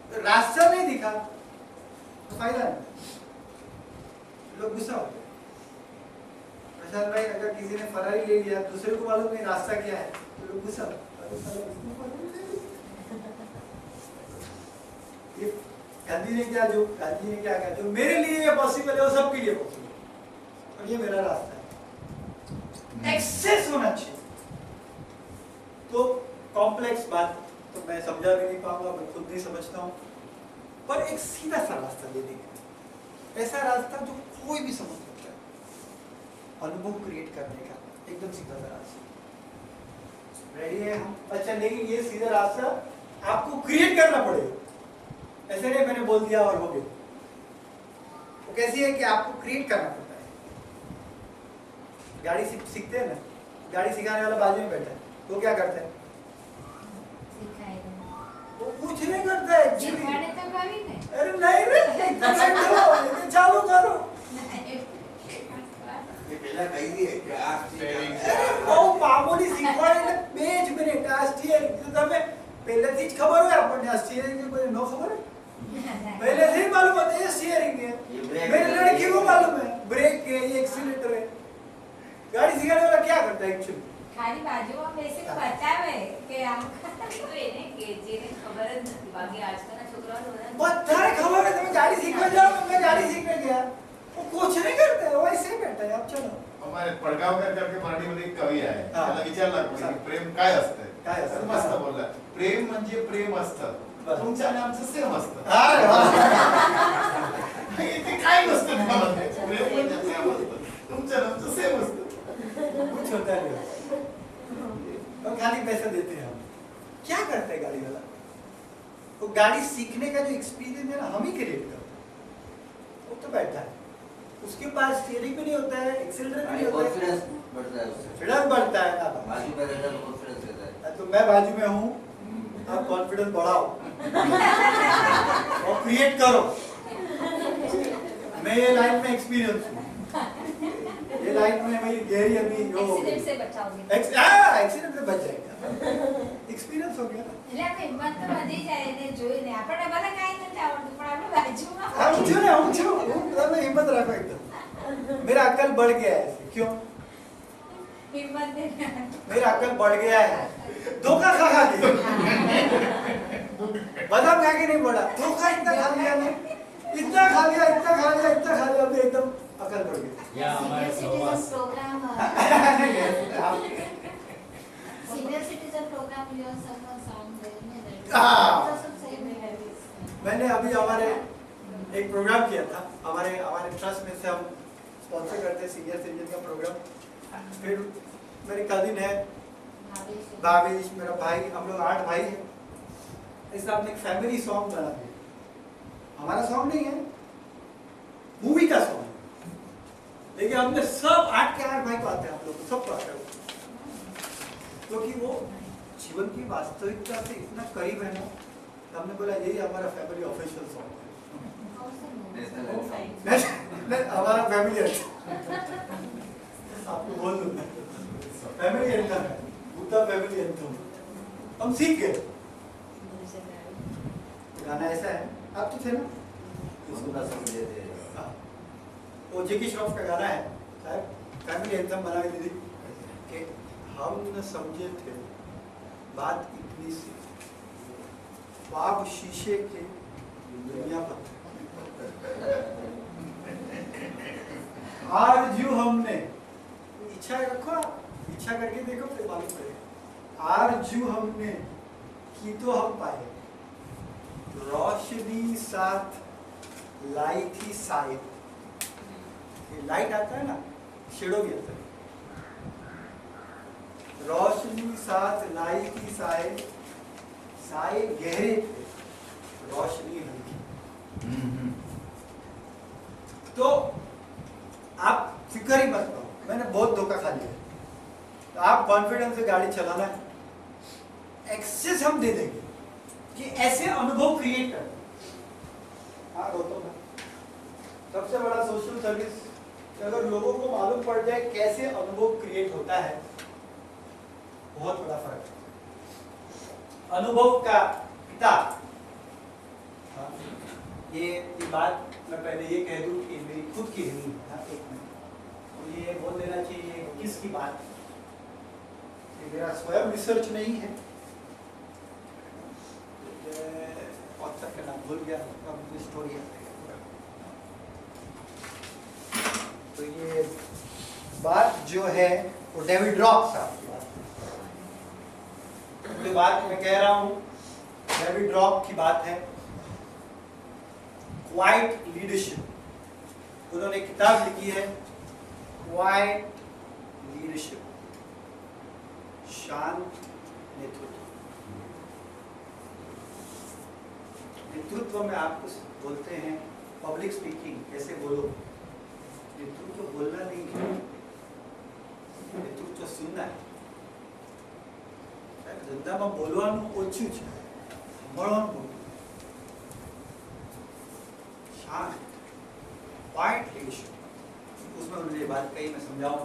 तो रास्ता नहीं दिखा तो फायदा नहीं, लोग गुस्सा होते हैं। प्रशांत भाई, अगर किसी ने फरारी ले लिया, दूसरे को मालूम नहीं रास्ता क्या है, तो लोग गुस्सा होते हैं। गांधी ने क्या कहा, जो मेरे लिए ये पॉसिबल है वो सबके लिए पॉसिबल है, और ये मेरा रास्ता है। एक्सेस होना चाहिए। तो कॉम्प्लेक्स बात तो मैं समझा भी नहीं पाऊंगा, मैं खुद नहीं समझता हूँ, पर एक सीधा सा रास्ता दे देंगे, ऐसा रास्ता जो कोई भी समझ सकता है, अनुभव क्रिएट करने का एकदम सीधा सा रास्ता। रेडी है हम? अच्छा, लेकिन ये सीधा रास्ता आपको क्रिएट करना पड़ेगा, ऐसे नहीं मैंने बोल दिया और हो गया। वो कैसी है कि आपको क्रिएट करना पड़ता है। गाड़ी सीखते हैं ना, गाड़ी सिखाने वाला बाजू में बैठा है, तो क्या करता है, वो कुछ नहीं करता है, अरे नहीं रे चालू करो,
પેલા કહી દઈએ કે આ steering છે.
બહુ મામૂલી શીખવાડે એટલે 2 જ મિનિટ આ સ્ટીયરિંગ તો તમે પહેલેથી જ ખબર હોય આપણને આ સ્ટીયરિંગ की कोई नो खबर है पहले से ही मालूम होता है ये स्टीयरिंग है मेरे लड़की को मालूम है ब्रेक है ये एक्सीलेटर है गाड़ी सिखाने वाला क्या करता है एक्चुअली
ખાલી બાજુમાં બેસીને બતાવે કે આમ તો એને કે જેને ખબર જ નથી બાકી આજકાલના છોકરાઓ
बधाने खबर है तुम्हें गाड़ी सीखने जाओ मैं गाड़ी सीखने गया वो कुछ नहीं करता है वो ऐसे ही बैठा है अब चलो
અમારે પડગાवकर करके मराठीमध्ये एक कवी आहे
हा.
त्याला विचारला कोणी की प्रेम काय असतं
काय असतं?
तर मस्त बोलला प्रेम म्हणजे प्रेम असतं
बरं.
तुमच्या आणि आमचं सेम असतं
अरे वाह
हे ते काय नसतं त्यामध्ये. प्रेम म्हणजे सेम असतं तुमच्या आणि आमचं सेम असतं
कुछ होता नहीं तो खाली पैसा देते हैं हम क्या करते हैं गाड़ी वाला वो गाड़ी सीखने का जो एक्सपीरियंस है ना हम ही क्रिएट करते हैं वो तो बैठा है उसके पास स्टीयरिंग भी नहीं होता है एक्सीलरेटर भी नहीं होता है
Confidence बढ़ता है उससे.
फ्रीडम बढ़ता है ना
बाजू में रहता है तो confidence रहता है.
तो मैं बाजू में हूँ आप कॉन्फिडेंस बढ़ाओ और क्रिएट करो मैं ये लाइन में एक्सपीरियंस हूँ ये लाइन में मेरी गहरी अभी वो
એક્સિડન્ટ से बचाओगे
एक्सीडेंट से बच जाएगा एक्सपीरियंस हो गया ना
એટલે આપણે હિંમત તો વધી જાય એને જોઈને આપણને ભલે કાંઈ નથી આવડતું પણ આપણે બાજુમાં
हम क्यों ना हम क्यों मैं हिम्मत रखो एकदम मेरा अक्ल बढ़ गया है क्यों
હિંમત દે
मेरा अक्ल बढ़ गया है धोखा खा खा के बादाम खा के नहीं बढ़ा धोखा इतना खा लिया ना इतना खा लिया इतना खा लिया इतना खा लिया अभी एकदम अकल बढ़ गई
या हमारे
senior citizen program senior citizen program your someone sound
हाँ।
सही में है
मैंने अभी हमारे एक प्रोग्राम किया था हमारे ट्रस्ट में से हम स्पॉन्सर करते हैं सीनियर सिटीजन का प्रोग्राम फिर मेरे कजिन है भावेश मेरा भाई हम लोग 8 भाई हैं ऐसा हमने एक फैमिली सॉन्ग बना दिया हमारा सॉन्ग नहीं है मूवी का सॉन्ग लेकिन हमने सब 8 के 8 भाई को आते हैं हम लोग सबको आते हैं क्योंकि वो जीवन की वास्तविकता से इतना करीब है ना तो हमने बोला यही हमारा family official song
National anthem.
है हमारा फैमिली आपको बोल दूं फैमिली एंथम है भूता फैमिली एंथम हम सीख गए गाना ऐसा है आप तो थे ना
उसको ना समझे थे.
हाँ। वो जेकी श्रॉफ का गाना है साहब फैमिली एंथम बना के दी कि हम न समझे थे बात इतनी सी ख्वाब शीशे के दुनिया पर आरजू हमने इच्छा रखो आप, इच्छा करके देखो फिर मालूम पड़ेगा आरजू हमने की तो हम पाए रोशनी साथ लाई थी साए लाइट आता है ना शेडो भी आता है रोशनी साथ लाई थी साए साए गहरे थे रोशनी हल्की तो आप फिक्र ही मत करो मैंने बहुत धोखा खा लिया तो आप कॉन्फिडेंस से गाड़ी चलाना है एक्सेस हम दे देंगे कि ऐसे अनुभव क्रिएट कर हाँ गौतम भाई सबसे बड़ा सोशल सर्विस अगर लोगों को मालूम पड़ जाए कैसे अनुभव क्रिएट होता है बहुत बड़ा फर्क है अनुभव का पिता हाँ, ये बात मैं पहले ये कह दूं कि मेरी खुद की नहीं है हाँ, एक मिनट तो ये बोल देना चाहिए किसकी बात ये मेरा स्वयं रिसर्च नहीं है ऑथर का नाम भूल गया अब मुझे स्टोरी याद है तो ये बात जो है वो डेविड रॉक साहब की बात है बात मैं कह रहा हूँ डेविड रॉक की बात है क्वाइट लीडरशिप उन्होंने किताब लिखी है क्वाइट लीडरशिप शांत नेतृत्व नेतृत्व में आपको बोलते हैं पब्लिक स्पीकिंग कैसे बोलो नेतृत्व बोलना नहीं है नेतृत्व सुनना है ધંધામાં બોલવાનું ઓછું છે સાંભળવાનું બહુ शांत क्वाइट लीडरशिप उसमें उन्होंने मुझे बात कही, मैं समझाऊं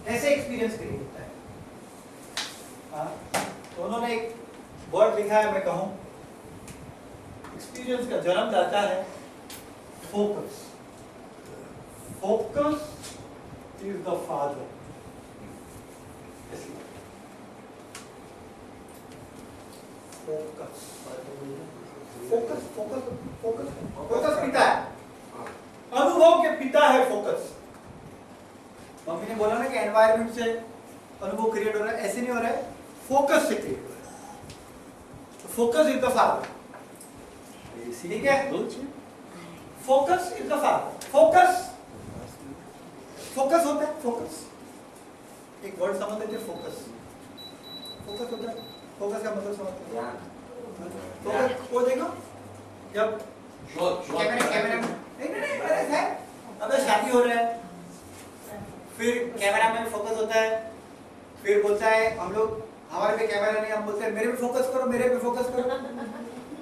कैसे एक्सपीरियंस क्रिएट होता है। तो उन्होंने एक वर्ड लिखा है, मैं कहूं एक्सपीरियंस का जन्म जाता है focus. Focus is the father. Focus focus focus focus focus पिता है, अनुभव के पिता है फोकस। मम्मी ने बोला ना कि एनवायरनमेंट से अनुभव क्रिएट हो रहा है, ऐसे नहीं हो रहा है, फोकस से क्रिएट हो रहा है। तो फोकस इज द फादर, ठीक है? Focus is the father. Focus focus होता है, फोकस एक वर्ड समझ लेते हैं, फोकस। फोकस होता है, फोकस का मतलब समझते हैं? फोकस वो देखो, जब कैमरा नहीं अरे है, अबे शादी हो रहा है, फिर कैमरा में फोकस होता है, फिर बोलता है हम लोग, हमारे पे कैमरा नहीं, हम बोलते हैं मेरे पे फोकस करो, मेरे पे फोकस करो,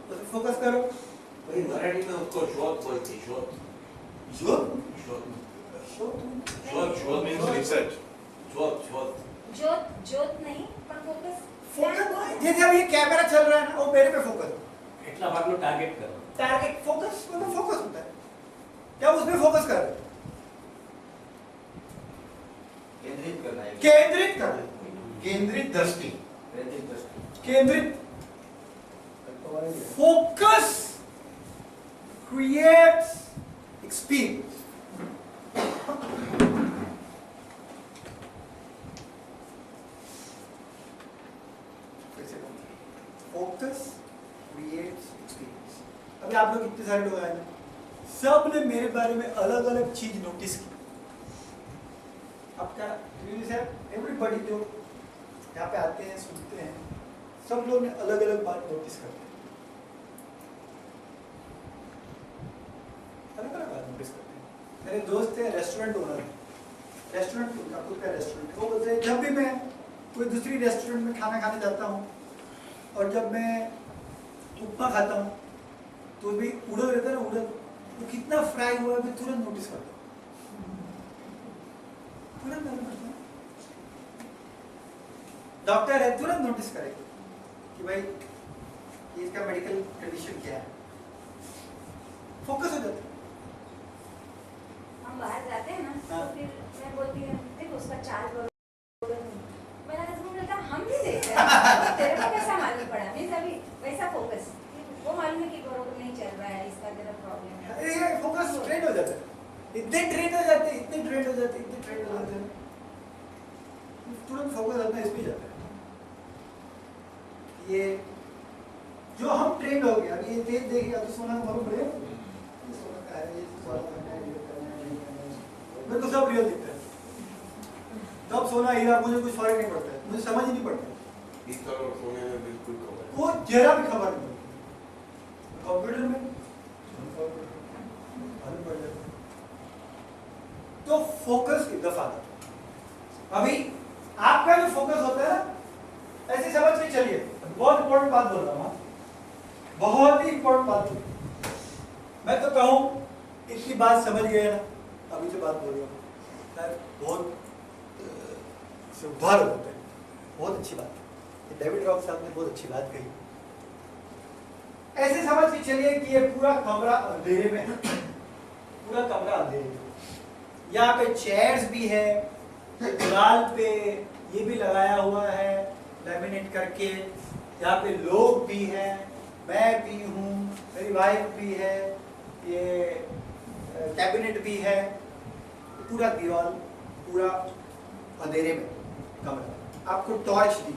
तो फोकस करो।
वही मराठी में उसको शोध बोलते हैं, शोध।
शोध
शोध शोध मीन्स रिसर्च। शोध शोध
जोत जोत नहीं पर फोकस
फोकस जैसे अब ये कैमरा चल रहा है ना, वो मेरे पे फोकस,
એટલા ભાગનો ટાર્ગેટ કરો
टारगेट फोकस मतलब फोकस होता है, क्या उसमें फोकस कर रहे हैं?
केंद्रित करना है,
केंद्रित कर रहे हैं,
केंद्रित दृष्टि,
केंद्रित। Focus creates experience. Focus creates experience. अभी आप लोग इतने सारे लोग आए ना, सब ने मेरे बारे में अलग अलग चीज नोटिस की। आपका एवरीबॉडी जो यहाँ पे आते हैं, सुनते हैं, सब लोग ने अलग अलग बात नोटिस करते हैं, अलग अलग बात नोटिस करते हैं। मेरे दोस्त है रेस्टोरेंट ओनर, रेस्टोरेंट उनका खुद का रेस्टोरेंट, वो बोलते हैं जब भी मैं कोई दूसरी रेस्टोरेंट में खाना खाने जाता हूँ और जब मैं उपमा खाता हूँ तो भी उड़द रहता है ना, उड़द वो कितना फ्राई हुआ है मैं तुरंत नोटिस करता हूँ, तुरंत मालूम पड़ता है। डॉक्टर है तुरंत नोटिस करेगा कि भाई ये इसका मेडिकल कंडीशन क्या है, फोकस हो जाता है।
हम बाहर जाते हैं ना, तो फिर मैं बोलती हूँ देखो उसका चार्ज बरोबर नहीं, मेरा हस्बैंड बोलता हम नहीं देख रहे, तेरे को कैसा मालूम पड़ा, मीन्स अभी वैसा फोकस, वो मालूम है कि बरोबर नहीं चल रहा है, इसका तेरा प्रॉब्लम है।
ये फोकस ट्रेन हो जाता है, इतने ट्रेन हो जाते हैं, इतने ट्रेन हो जाते हैं, इतने ट्रेन हो जाते हैं, तुरंत फोकस अपना इसमें जाता है। ये जो हम ट्रेन हो गया, अभी ये तेज देखेगा तो सोना मालूम पड़ेगा, ये सोना का है, ये सोना का है, ये करना है, ये करना है, मेरे को सब रियल दिखता है। तब सोना हीरा मुझे कुछ फर्क नहीं पड़ता है, मुझे समझ ही नहीं पड़ता।
पीतल और सोने में बिल्कुल खबर
वो जरा भी खबर नहीं पड़ती। कंप्यूटर में मालूम पड़ जाता है। तो फोकस इज द फादर। अभी आपका जो फोकस होता है ना, ऐसे समझ के चलिए, बहुत इंपॉर्टेंट बात बोल रहा हूँ, बहुत ही इंपॉर्टेंट बात बोल रहा हूँ। मैं तो कहूँ इतनी बात समझ गए ना, अभी जो बात बोल रहा हूँ बहुत सुधार होता है, बहुत अच्छी बात है। डेविड रॉक साहब ने बहुत अच्छी बात कही। ऐसे समझ के चलिए कि ये पूरा कमरा अंधेरे में है, पूरा कमरा अंधेरे में, यहाँ पे चेयर्स भी है, दीवार पे ये भी लगाया हुआ है लैमिनेट करके, यहाँ पे लोग भी हैं, मैं भी हूँ, मेरी वाइफ भी है, ये कैबिनेट भी है, पूरा दीवार पूरा अंधेरे में कमरा। आपको टॉर्च दी,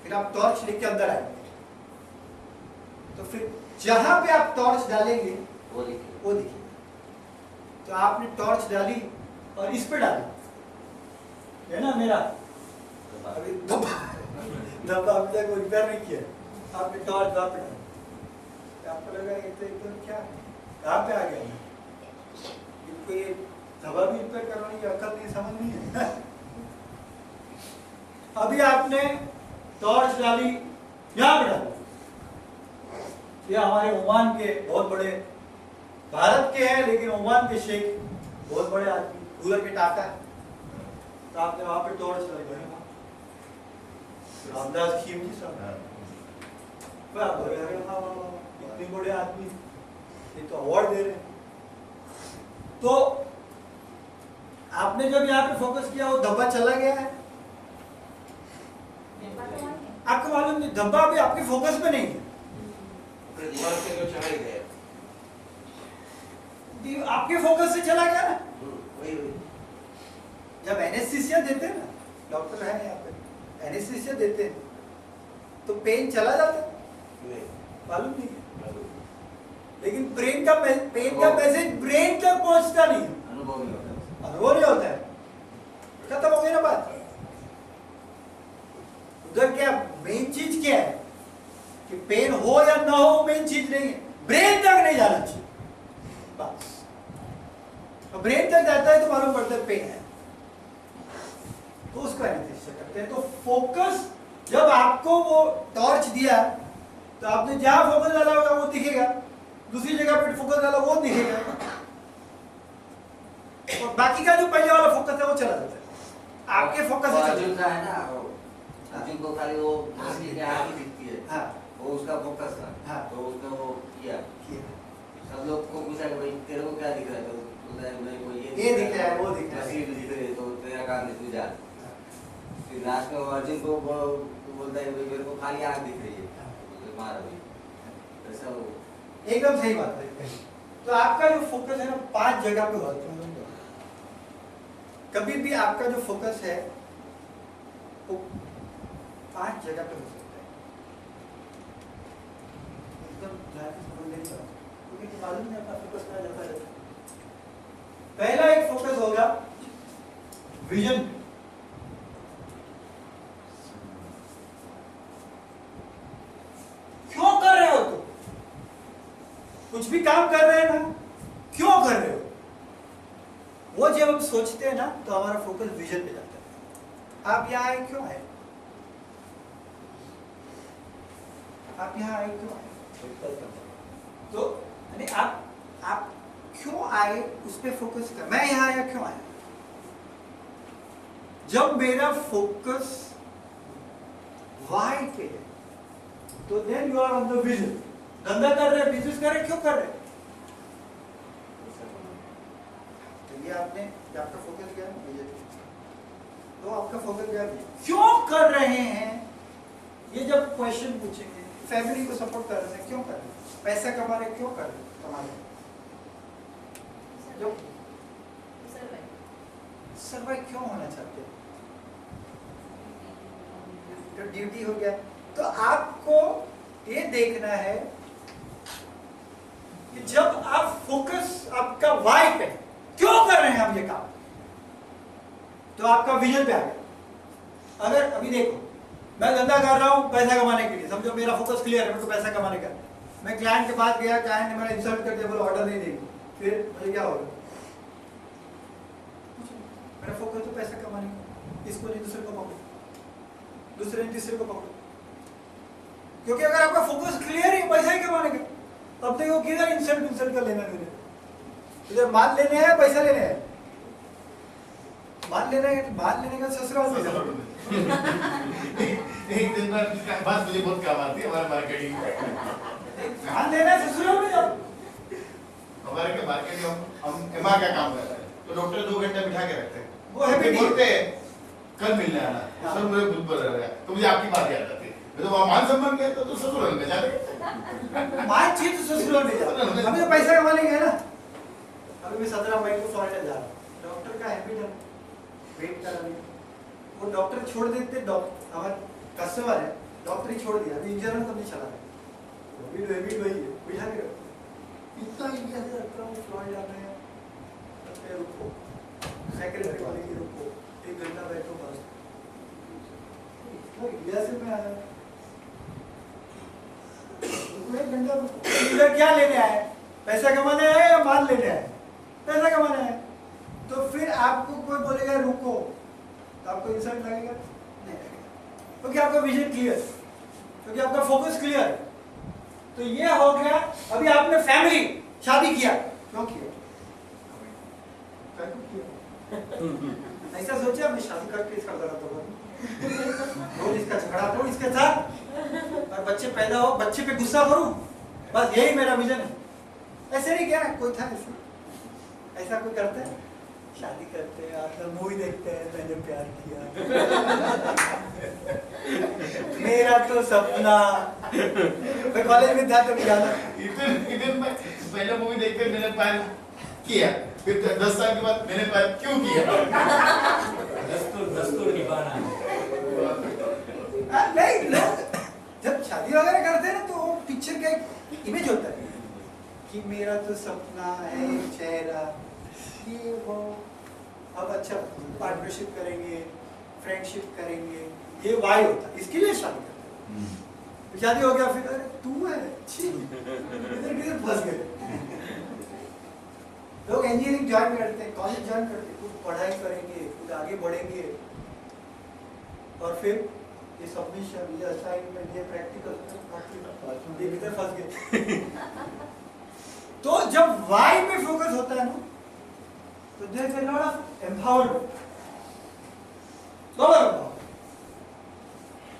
फिर आप टॉर्च लेके अंदर आएंगे, तो फिर जहां पे आप टॉर्च डालेंगे वो देखिए। तो आपने टॉर्च डाली और इस पे डाली है ना, मेरा अभी धब्बा अभी तक रिपेयर नहीं किया, आपने टॉर्च वहां पे डाली, आपको लगा ये तो एकदम क्या कहाँ पे आ गया, इनको ये धब्बा भी रिपेयर करवाने की अक्ल नहीं, समझ नहीं है। अभी आपने टॉर्च डाली, यहाँ पे डाली, ये हमारे ओमान के बहुत बड़े, भारत के हैं लेकिन ओमान के शेख बहुत बड़े आदमी, कूलर के टाटा है, तो आपने वहां पे टॉर्च लगाई, रामदास खीमजी साहब, इतने बड़े आदमी, ये तो अवार्ड दे रहे हैं। तो आपने जब यहाँ पे फोकस किया, वो धब्बा चला गया है, आपको मालूम नहीं, धब्बा अभी आपके फोकस में नहीं है,
दिमाग से तो चला ही गया।
आपके फोकस से चला गया ना।
वही
जब एनेस्थीसिया देते हैं ना, डॉक्टर है यहाँ पे, एनेस्थीसिया देते हैं तो पेन चला जाता है, मालूम नहीं है, लेकिन पेन का मैसेज ब्रेन तक पहुंचता नहीं,
अनुभव नहीं होता,
अनुभव नहीं होता है, खत्म हो गई ना बात। उधर क्या मेन चीज क्या है कि पेन हो या ना हो, मेन चीज नहीं है, ब्रेन तक नहीं जाना चाहिए बस। और ब्रेन तक जाता है तो मालूम पड़ता है पेन है, तो उसको एनेस्थीसिया करते हैं। तो फोकस, जब आपको वो टॉर्च दिया तो आपने जहां फोकस डाला होगा वो दिखेगा, दूसरी जगह पे फोकस डाला वो दिखेगा, और बाकी का जो पहले वाला फोकस है वो चला जाता है, आपके फोकस से
अर्जुन
चला
का है ना, अर्जुन को खाली वो मछली के आँख ही दिखती है,
हाँ
वो उसका फोकस था,
हाँ।
तो उसने वो किया। सब लोग को पूछा कि भाई तेरे को क्या दिख रहा है, तो बोलता है मेरे को
ये दिख रहा है, वो दिख रहा है।
मछली दिख रही है, तो तेरा काम नहीं, तू जा। फिर लास्ट में अर्जुन को बोलता है भाई मेरे को खाली आँख दिख रही है, बोलते मार अभी, ऐसा वो
एकदम सही बात है। तो आपका जो फोकस है ना 5 जगह पे होता है, कभी भी आपका जो फोकस है वो 5 जगह पे हो सकता है, एकदम ध्यान से समझ नहीं सकता, क्योंकि मालूम नहीं अपना फोकस कहाँ जाता है। पहला एक फोकस होगा विजन, क्यों कर रहे हो तुम, कुछ भी काम कर रहे हैं ना, क्यों कर रहे हो, वो जब हम सोचते हैं ना तो हमारा फोकस विजन पे जाता है। आप यहाँ आए क्यों आए, आप यहाँ आए क्यों आए, तो यानी आप क्यों आए उस पर फोकस कर, मैं यहाँ आया क्यों आया। जब मेरा फोकस वाई पे है तो then you are on the vision. धंधा कर रहे, बिजनेस कर रहे, क्यों कर रहे, तो ये आपने आपका फोकस गया ना, तो आपका फोकस गया क्यों कर रहे हैं। ये जब क्वेश्चन पूछेंगे, फैमिली को सपोर्ट कर रहे हैं क्यों कर रहे हैं, पैसा कमा रहे क्यों कर रहे हैं, कमा रहे जो सर्वाइव क्यों होना चाहते हैं, तो ड्यूटी हो गया। तो आपको ये देखना है कि जब आप फोकस आपका वाई पे, क्यों कर रहे हैं हम ये काम, तो आपका विजन पे आ गया। अगर अभी देखो मैं धंधा कर रहा हूं पैसा कमाने के लिए, समझो मेरा फोकस क्लियर है, मेरे को पैसा कमाने का, मैं क्लाइंट के पास गया, क्लाइंट ने मेरा इंसल्ट कर दिया, बोला ऑर्डर नहीं देंगे, फिर मुझे क्या होगा, मेरा फोकस तो पैसा कमाने का, इसको नहीं दूसरे को पकड़ो, दूसरे नहीं तीसरे को पकड़ो, क्योंकि अगर आपका फोकस क्लियर है पैसा ही कमाने का, तब देखो किधर इंसल्ट का लेना देना, इधर माल लेने हैं पैसा लेने हैं, माल लेने का ससुराल में
एक दिन बाद इसका बात मुझे बहुत काम आती है हमारे मार्केटिंग में।
माल लेना है ससुराल में जाओ।
हमारे के मार्केट में हम एमआ का काम कर रहे हैं, तो डॉक्टर 2 घंटे बिठा के रखते हैं,
वो है भी
बोलते हैं कल मिलने आना, सर मुझे खुद बोल रहा है, तो मुझे आपकी बात याद आती है, तो वहाँ मान सम्मान गया तो ससुराल में जाते,
मान चीज ससुराल में जाओ, हमें तो पैसा कमाने गए ना। अभी मैं 17 मई को फ्लोरिडा जा रहा हूँ, डॉक्टर का हैबिट है वेट कराने, वो डॉक्टर छोड़ देते, हमारे कस्टमर है, डॉक्टर ही छोड़ दिया, अभी इंजन तो नहीं चला रहा, हैबिट वही है, बुझा नहीं रहा, इतना इंडिया से रखता हूँ फ्लोरिडा में, रुको सेक्रेटरी वाले की रुको, 1 घंटा बैठो बस, इंडिया से मैं आया, 1 घंटा इधर क्या लेने आए, पैसा कमाने आए या माल लेने आए, पैसा कमाने आए, तो फिर आपको कोई बोलेगा रुको, तो आपको इंसल्ट लगेगा नहीं लगेगा, क्योंकि आपका विजन क्लियर, क्योंकि आपका फोकस क्लियर। तो ये हो गया। अभी आपने फैमिली शादी किया, क्यों किया, ऐसा सोचा मैं शादी करके इसका गलत होगा, रोज इसका झगड़ा करूं इसके साथ और बच्चे पैदा हो, बच्चे पे गुस्सा करूं, बस यही मेरा विजन है। ऐसे नहीं क्या कोई था ऐसा कोई करते हैं, शादी करते हैं आजकल मूवी देखते हैं, मैंने प्यार किया मेरा तो सपना। मैं कॉलेज में था तभी जाना
इधर मैं पहले मूवी देखकर मैंने प्यार किया, फिर 10 साल के बाद मैंने प्यार क्यों किया?
दस्तूर निभाना है।
नहीं लोग जब शादी वगैरह करते हैं ना तो वो पिक्चर का एक इमेज होता है कि मेरा तो सपना है चेहरा ये वो, अब अच्छा पार्टनरशिप करेंगे, फ्रेंडशिप करेंगे, ये वाई होता है, इसके लिए शादी करते हैं। शादी हो गया फिर अरे तू है छी, इधर किधर फंस गए। लोग इंजीनियरिंग ज्वाइन करते हैं, कॉलेज ज्वाइन करते हैं, कुछ पढ़ाई करेंगे, कुछ आगे बढ़ेंगे और फिर ये सबमिशन, ये असाइनमेंट, ये प्रैक्टिकल, ये किधर फंस गए। तो जब वाई पे फोकस होता है ना तो there is a lot of empowerment.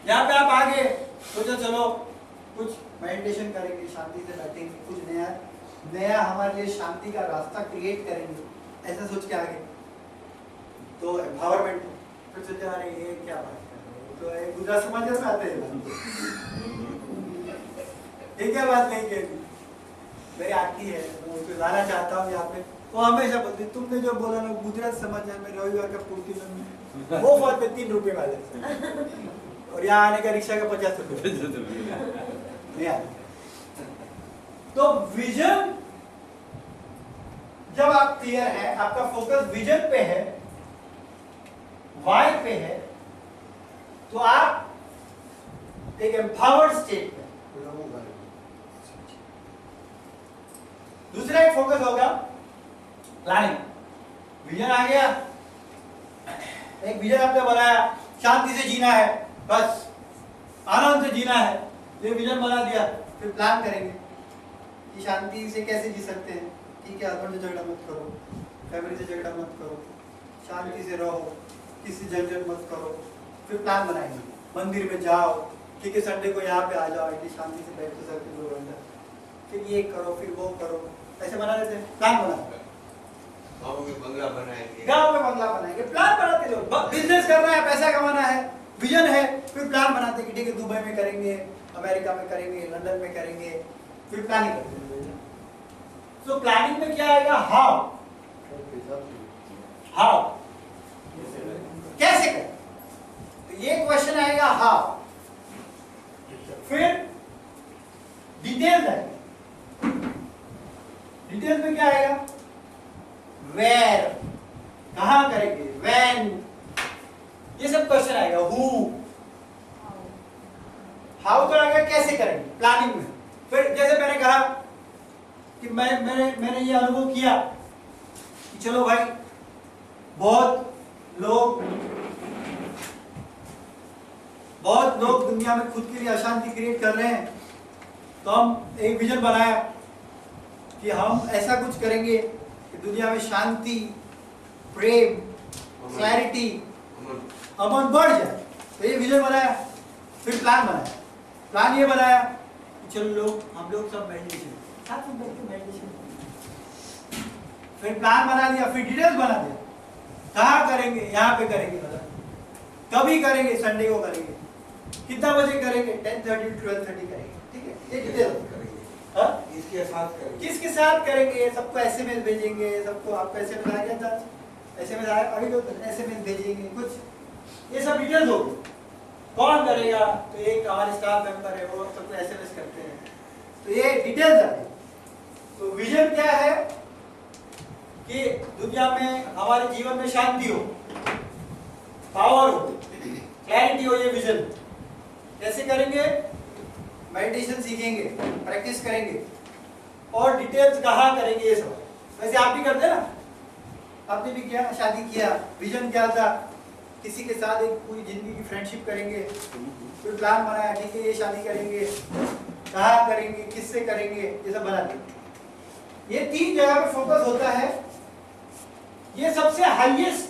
यहाँ पे आप आगे सोचो चलो कुछ मेडिटेशन करेंगे, शांति से बैठेंगे, कुछ नया हमारे लिए शांति का रास्ता क्रिएट करेंगे, ऐसा सोच के आगे तो एम्पावरमेंट। फिर सोचे अरे ये क्या बात कर रहे हो, तो एक गुजरात समाज में आते हैं ये क्या बात नहीं कहती, मेरी आती है, मैं उसको लाना चाहता हूँ यहाँ पे। वो हमेशा बोलती तुमने जो बोला ना गुजरात समाचार में रविवार का पूर्ति में वो फॉर पे 3 रुपए वाले और यहाँ आने का रिक्शा का 50 रुपए। तो विजन जब आप क्लियर है, आपका फोकस विजन पे है, वाई पे है, तो आप एक एम्पावर्ड स्टेट में। दूसरा एक फोकस होगा प्लानिंग। विजन आ गया, एक विजन आपने बनाया, शांति से जीना है, बस आनंद से जीना है, ये विजन बना दिया। फिर प्लान करेंगे कि शांति से कैसे जी सकते हैं। ठीक है, हस्बैंड से झगड़ा मत करो, फैमिली से झगड़ा मत करो, शांति से रहो, किसी झंझट मत करो। फिर प्लान बनाएंगे, मंदिर में जाओ, ठीक है, संडे को यहाँ पे आ जाओ, इतनी शांति से बैठ सकते 2 घंटा, फिर ये करो, फिर वो करो, ऐसे बना लेते हैं। प्लान बना,
गाँव में बंगला बनाएंगे,
गाँव में बंगला बनाएंगे, प्लान बनाते लोग। बिजनेस करना है, पैसा कमाना है, विजन है, फिर प्लान बनाते कि ठीक है दुबई में करेंगे, अमेरिका में करेंगे, लंदन में करेंगे, फिर प्लानिंग करते हैं। तो प्लानिंग में क्या आएगा? हाउ कैसे करें, तो ये क्वेश्चन आएगा हाउ। फिर डिटेल्स आएगा, डिटेल्स में क्या आएगा? वेयर, कहां करेंगे, व्हेन, ये सब क्वेश्चन आएगा। हु, हाउ तो आएगा कैसे करेंगे प्लानिंग में। फिर जैसे मैंने कहा कि मैंने ये अनुभव किया कि चलो भाई बहुत लोग दुनिया में खुद के लिए अशांति क्रिएट कर रहे हैं, तो हम एक विजन बनाया कि हम ऐसा कुछ करेंगे कि दुनिया में शांति, प्रेम, क्लैरिटी, अमन बढ़ जाए। तो ये विजन बनाया। फिर प्लान बनाया, प्लान ये बनाया कि चलो हम लोग सब मेडिटेशन साथ में बैठ के मेडिटेशन। फिर प्लान बना दिया, फिर डिटेल्स बना दिया, कहाँ करेंगे, यहाँ पे करेंगे, मतलब कभी करेंगे, संडे को करेंगे, कितना बजे करेंगे, 10:30 to 12:30 करेंगे, ठीक है, ये डिटेल करेंगे। हाँ,
इसके साथ करेंगे,
किसके साथ करेंगे, सबको एसएमएस भेजेंगे, सबको आपको एसएमएस आ गया था, एसएमएस आया अभी तो एसएमएस भेजेंगे कुछ, ये सब डिटेल्स होगी। कौन करेगा, तो एक हमारे स्टाफ मेंबर है, वो सबको एसएमएस करते हैं, तो ये डिटेल्स आती है। तो विजन क्या है कि दुनिया में हमारे जीवन में शांति हो, पावर हो, क्लैरिटी हो, ये विजन। कैसे करेंगे? मेडिटेशन सीखेंगे, प्रैक्टिस करेंगे, और डिटेल्स कहाँ करेंगे ये सब। वैसे आप भी करते ना, आपने भी किया, शादी किया, विजन क्या था, किसी के साथ एक पूरी जिंदगी की फ्रेंडशिप करेंगे, फिर प्लान बनाया, ठीक है ये शादी करेंगे, कहाँ करेंगे, किससे करेंगे, ये सब बना दिया। ये 3 जगह पे फोकस होता है ये सबसे हाईएस्ट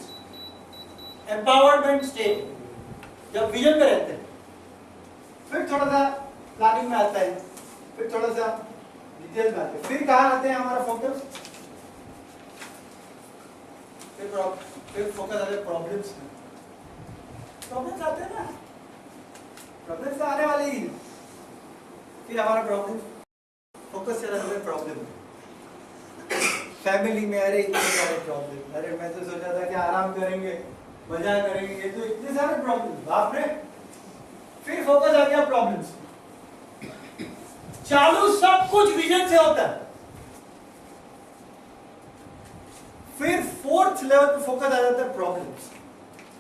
एम्पावरमेंट स्टेज जब विजन में रहते हैं। फिर थोड़ा सा प्लानिंग में आता है, फिर थोड़ा सा डिटेल में आते हैं, फिर कहाँ आते हैं हमारा फोकस, फिर फोकस आते हैं प्रॉब्लम्स में। प्रॉब्लम्स आते हैं ना, प्रॉब्लम्स तो आने वाले ही हैं। फिर हमारा प्रॉब्लम फोकस चला जाता है प्रॉब्लम। फैमिली में अरे इतने सारे प्रॉब्लम, अरे मैं तो सोचा था कि आराम करेंगे, मजा करेंगे, ये तो इतने सारे प्रॉब्लम, बाप रे। फिर फोकस आ गया प्रॉब्लम्स। चालू सब कुछ विजन से होता है। फिर फोर्थ लेवल पे फोकस आ जाता है प्रॉब्लम्स,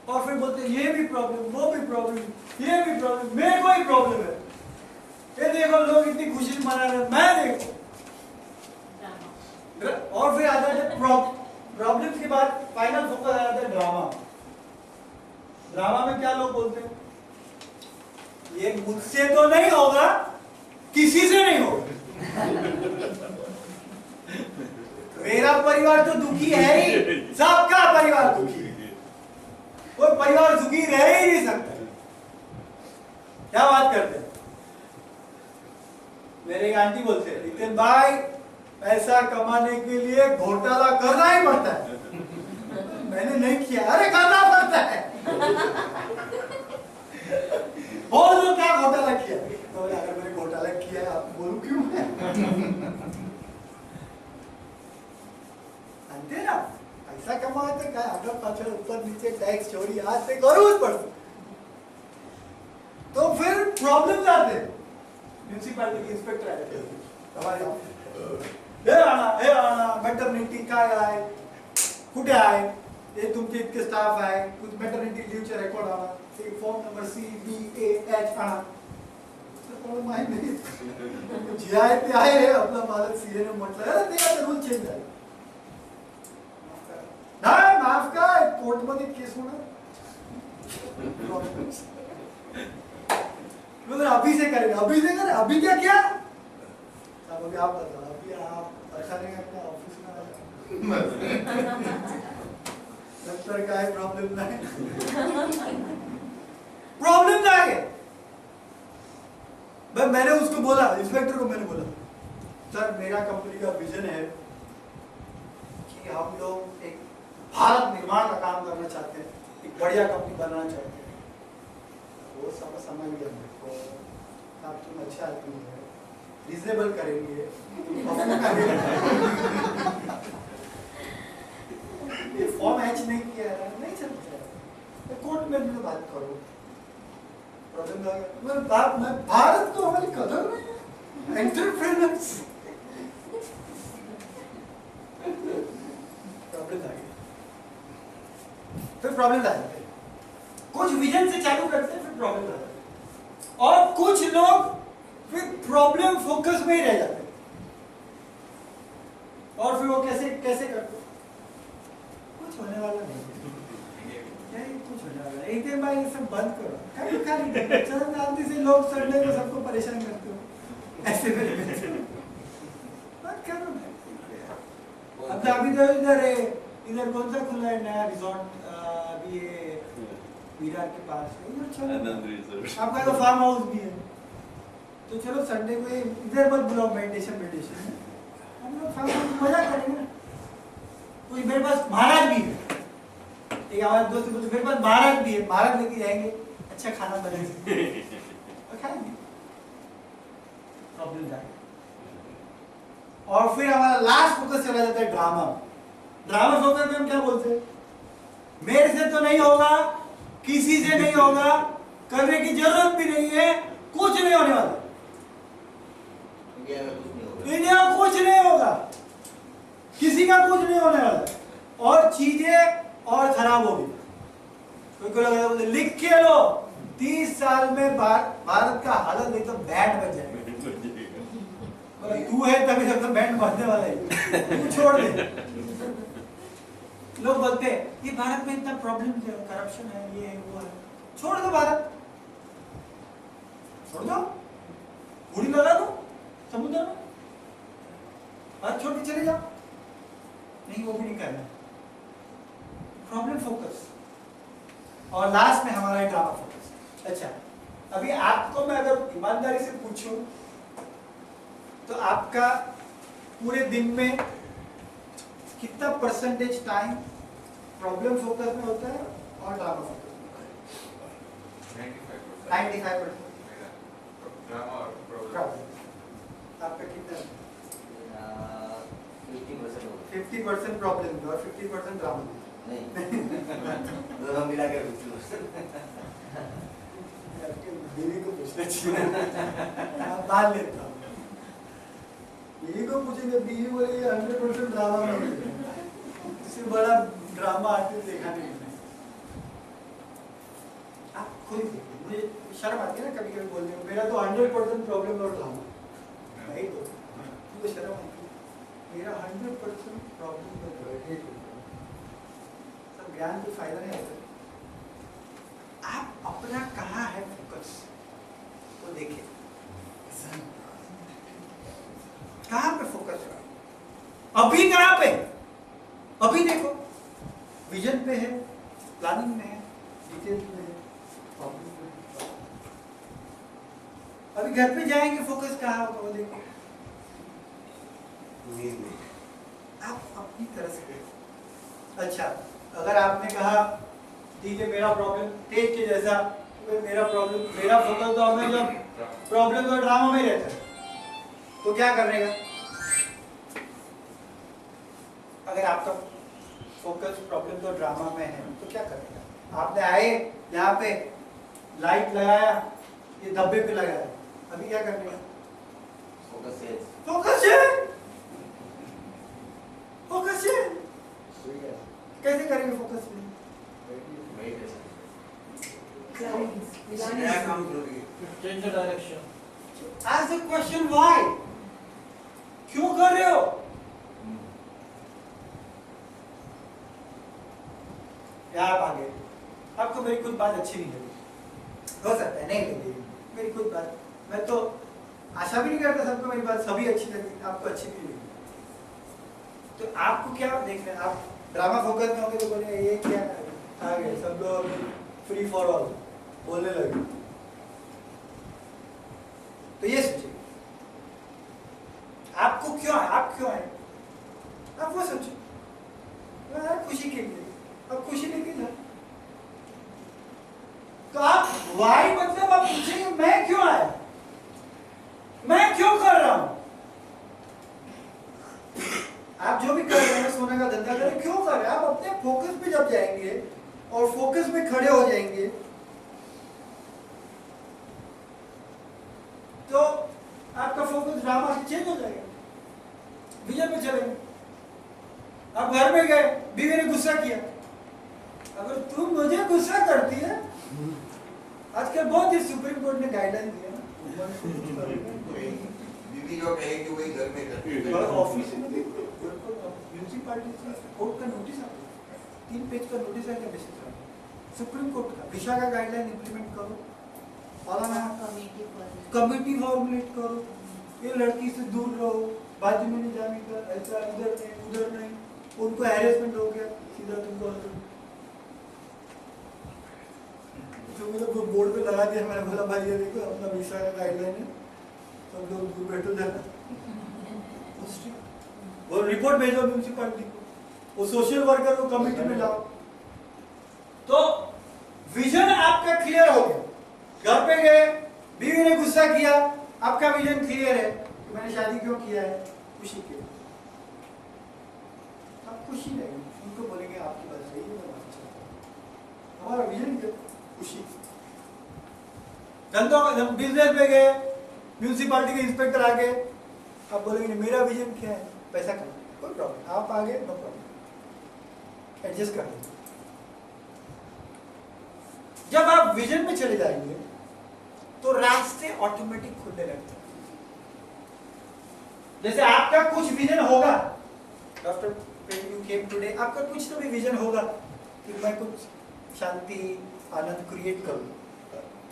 और फिर बोलते हैं ये भी प्रॉब्लम, वो भी प्रॉब्लम, ये भी प्रॉब्लम, मेरे को ही प्रॉब्लम है। ये देखो लोग इतनी खुशी मना रहे हैं, मैं देखो। और फिर आता है प्रॉब्लम्स के बाद फाइनल फोकस आ जाता है ड्रामा। ड्रामा में क्या लोग बोलते हैं, ये मुझसे तो नहीं होगा, किसी से नहीं होगा। मेरा परिवार तो दुखी है ही, सबका परिवार दुखी है, कोई परिवार सुखी रह ही नहीं सकता। क्या बात करते हैं। मेरे एक आंटी बोलते हैं, नितिन भाई पैसा कमाने के लिए घोटाला करना ही पड़ता है। मैंने नहीं किया, अरे करना पड़ता है। बोल दो क्या घोटाला किया, तो अगर मैंने घोटाला किया है आप बोलूं क्यों है। जानते ना, पैसा कमाते क्या अगर पाछड़ ऊपर नीचे टैक्स चोरी आज से करूँ पड़, तो फिर प्रॉब्लम आते हैं। म्युनिसिपैलिटी के इंस्पेक्टर आए हमारे ऑफिस, हे आना मॅटर्निटी काय आहे, कुठे आहे, हे तुमचे इतके स्टाफ आहे, कुछ मॅटर्निटी लीवचे रेकॉर्ड आणा, एक फॉर्म नंबर CBAH आणा। तर माहित नाही जे आहे ते आहे, आपला मालक सीए ने म्हटलं अरे ते आता रूल चेंज झाले, नाही माफ काय कोर्ट मध्ये केस होणार। अभी से करेंगे, अभी से करें, अभी क्या किया, अभी आप बताओ, अभी आप अचानक अपने ऑफिस में सर का है प्रॉब्लम नहीं, प्रॉब्लम क्या है। मैंने उसको बोला, इंस्पेक्टर को मैंने बोला, सर मेरा कंपनी का विजन है कि हम लोग एक भारत निर्माण का काम करना चाहते हैं, एक बढ़िया कंपनी बनाना चाहते हैं। वो सब समझ गया मेरे को, आप तुम अच्छा आदमी है, रिजनेबल करेंगे, ये फॉर्म एच नहीं किया है, नहीं चलता है, कोर्ट में भी बात करो। प्रॉब्लम मैं भारत को हमारी कदर नहीं है, एंटरप्रेन्योर्स। प्रॉब्लम आ गई, फिर प्रॉब्लम आ जाती है। कुछ विजन से चालू करते हैं, फिर प्रॉब्लम आ जाती है, और कुछ लोग फिर प्रॉब्लम फोकस में ही रह जाते हैं। और फिर वो कैसे कैसे करते, कुछ होने वाला नहीं, कुछ होने वाला। एक दिन भाई ये सब बंद करो, खाली चलो शांति से, लोग सड़ने को सबको परेशान करते हो, ऐसे में बंद करो। अब अभी तो इधर कौन सा खुला है नया रिजॉर्ट, अभी ये विरार के पास, आपका तो फार्म हाउस भी है, तो चलो संडे को इधर मत बुलाओ, मेडिटेशन हम लोग फार्म हाउस मजा करेंगे। कोई मेरे पास महाराज भी है, एक हमारे दोस्त बोलते मेरे पास महाराज भी है, महाराज लेके जाएंगे, अच्छा खाना बनेगा और खाएंगे। प्रॉब्लम जाएगा। और फिर हमारा लास्ट फोकस चला जाता है ड्रामा। ड्रामा फोकस में हम क्या बोलते हैं, मेरे से तो नहीं होगा, किसी से नहीं होगा, करने की जरूरत भी नहीं है, कुछ नहीं होने वाला, इंडिया कुछ नहीं होगा, किसी का कुछ नहीं होने वाला, और चीजें और खराब होगी। कोई लगा बोलते लिख के लो, 30 साल में भारत का हालत नहीं तो बैंड बज जाएगा। तू है तभी सब तो बैंड बजने वाला है, तू छोड़ दे। लोग बोलते हैं ये भारत में इतना प्रॉब्लम है, करप्शन है, ये है वो है, छोड़ दो भारत, छोड़ दो, गोली लगा दो समुद्र में, बात छोड़ के चले जाओ। नहीं वो भी नहीं करना, प्रॉब्लम फोकस, और लास्ट में हमारा है ड्रामा फोकस। अच्छा, अभी आपको मैं अगर ईमानदारी से पूछूं तो आपका पूरे दिन में कितना परसेंटेज टाइम प्रॉब्लम फोकस में होता है और ड्रामा फोकस में होता है? 95%।
ड्रामा और
प्रॉब्लम आपका कितना?
50% होगा
50% प्रॉब्लम और 50% ड्रामा।
नहीं दोनों मिला के 50%।
बीवी को पूछना चाहिए। आप मान लेता हूँ, बीवी को पूछेंगे, बीवी बोलेगी 100% ड्रामा में, इससे बड़ा ड्रामा आर्टिस्ट देखा नहीं मैंने। आप खुद देखिए, मुझे शर्म आती है ना कभी कभी बोलने में, मेरा तो 100% प्रॉब्लम और ड्रामा नहीं, तो मुझे शर्म आती है, मेरा 100% प्रॉब्लम और ड्रामा। सब ज्ञान को फायदा नहीं होता। आप अपना कहाँ है फोकस तो देखिए, कहाँ पे फोकस है, अभी कहाँ पे, अभी देखो, विजन पे है, प्लानिंग में है, डिटेल में है, प्रॉब्लम में है। अभी घर पे जाएंगे, फोकस कहाँ होगा वो देखो, आप अपनी तरह से देखो। अच्छा, अगर आपने कहा ठीक है मेरा प्रॉब्लम तेज के जैसा, तो मेरा फोकस तो हमेशा प्रॉब्लम और ड्रामा में रहता है, तो क्या करेगा? अगर आपका फोकस प्रॉब्लम तो ड्रामा में है तो क्या करेगा? आपने आए यहाँ पे लाइट लगाया, ये धब्बे पे लगाया, अभी क्या करेगा?
फोकस है
कैसे करेंगे फोकस में?
नया काम करोगे।
Change the direction.
Ask the question why? क्यों कर रहे हो? आप आगे, आपको मेरी कुछ बात अच्छी नहीं लगी, हो सकता है नहीं लगी मेरी कुछ बात, मैं तो आशा भी नहीं करता सबको मेरी बात सभी अच्छी लगी, आपको अच्छी भी लगी, तो आपको क्या देखना है? आप ड्रामा फोकस में होंगे तो बोले ये क्या आ गए, सब लोग फ्री फॉर ऑल बोलने लगे, तो ये सोचिए आपको क्यों है, आप क्यों है, आप वो सोचो, खुशी के लिए, अब खुशी लेके जाओ। तो आप वाई मतलब आप पूछेंगे मैं क्यों आया, मैं क्यों कर रहा हूं, आप जो भी कर रहे हैं सोने का धंधा कर रहे हैं, क्यों कर रहे हैं? आप अपने फोकस पे जब जाएंगे और फोकस में खड़े हो जाएंगे तो आपका फोकस ड्रामा से चेंज हो जाएगा, विजन में चलेंगे। आप घर में गए, बीवी ने गुस्सा किया, अगर तुम मुझे गुस्सा करती है, आजकल बहुत ही सुप्रीम कोर्ट ने गाइडलाइन दिया ना,
दीदी जो कहेगी वही घर में करती है।
ऑफिस में म्यूनिसिपैलिटी से कोर्ट का नोटिस आता है, 3 पेज का नोटिस है क्या बेसिस पर, सुप्रीम कोर्ट का दिशा का गाइडलाइन इंप्लीमेंट करो, कमेटी फॉर्मुलेट करो, ये लड़की से दूर रहो, बाजू में नहीं जाने का, ऐसा इधर नहीं उधर नहीं, उनको हैरेसमेंट हो गया सीधा तुमको तो मेरे बोर्ड पे लगा दिया, मैंने बोला भाई ये देखो अपना विशा का गाइडलाइन है, सब लोग दूर बैठो जाना, वो रिपोर्ट भेजो म्यूनिसिपैलिटी को, वो सोशल वर्कर को कमेटी में लाओ, तो विजन आपका क्लियर हो गया। घर पे गए, बीवी ने गुस्सा किया, आपका विजन क्लियर है कि मैंने शादी क्यों किया है, खुशी के लिए, आप खुशी नहीं, उनको बोलेंगे आपकी बात सही है, हमारा विजन क्या, खुशी। धंधों बिजनेस पे गए, म्यूनिसिपैलिटी के इंस्पेक्टर आ गए, आप बोलेंगे मेरा विजन क्या है, पैसा कमाना, कोई प्रॉब्लम, आप आ गए नो प्रॉब्लम, एडजस्ट कर लीजिए। जब आप विजन में चले जाएंगे तो रास्ते ऑटोमेटिक खुलने लगते हैं। जैसे आपका कुछ विजन होगा, डॉक्टर यू केम टुडे, आपका कुछ तो भी विजन होगा कि मैं कुछ शांति आनंद क्रिएट करूं,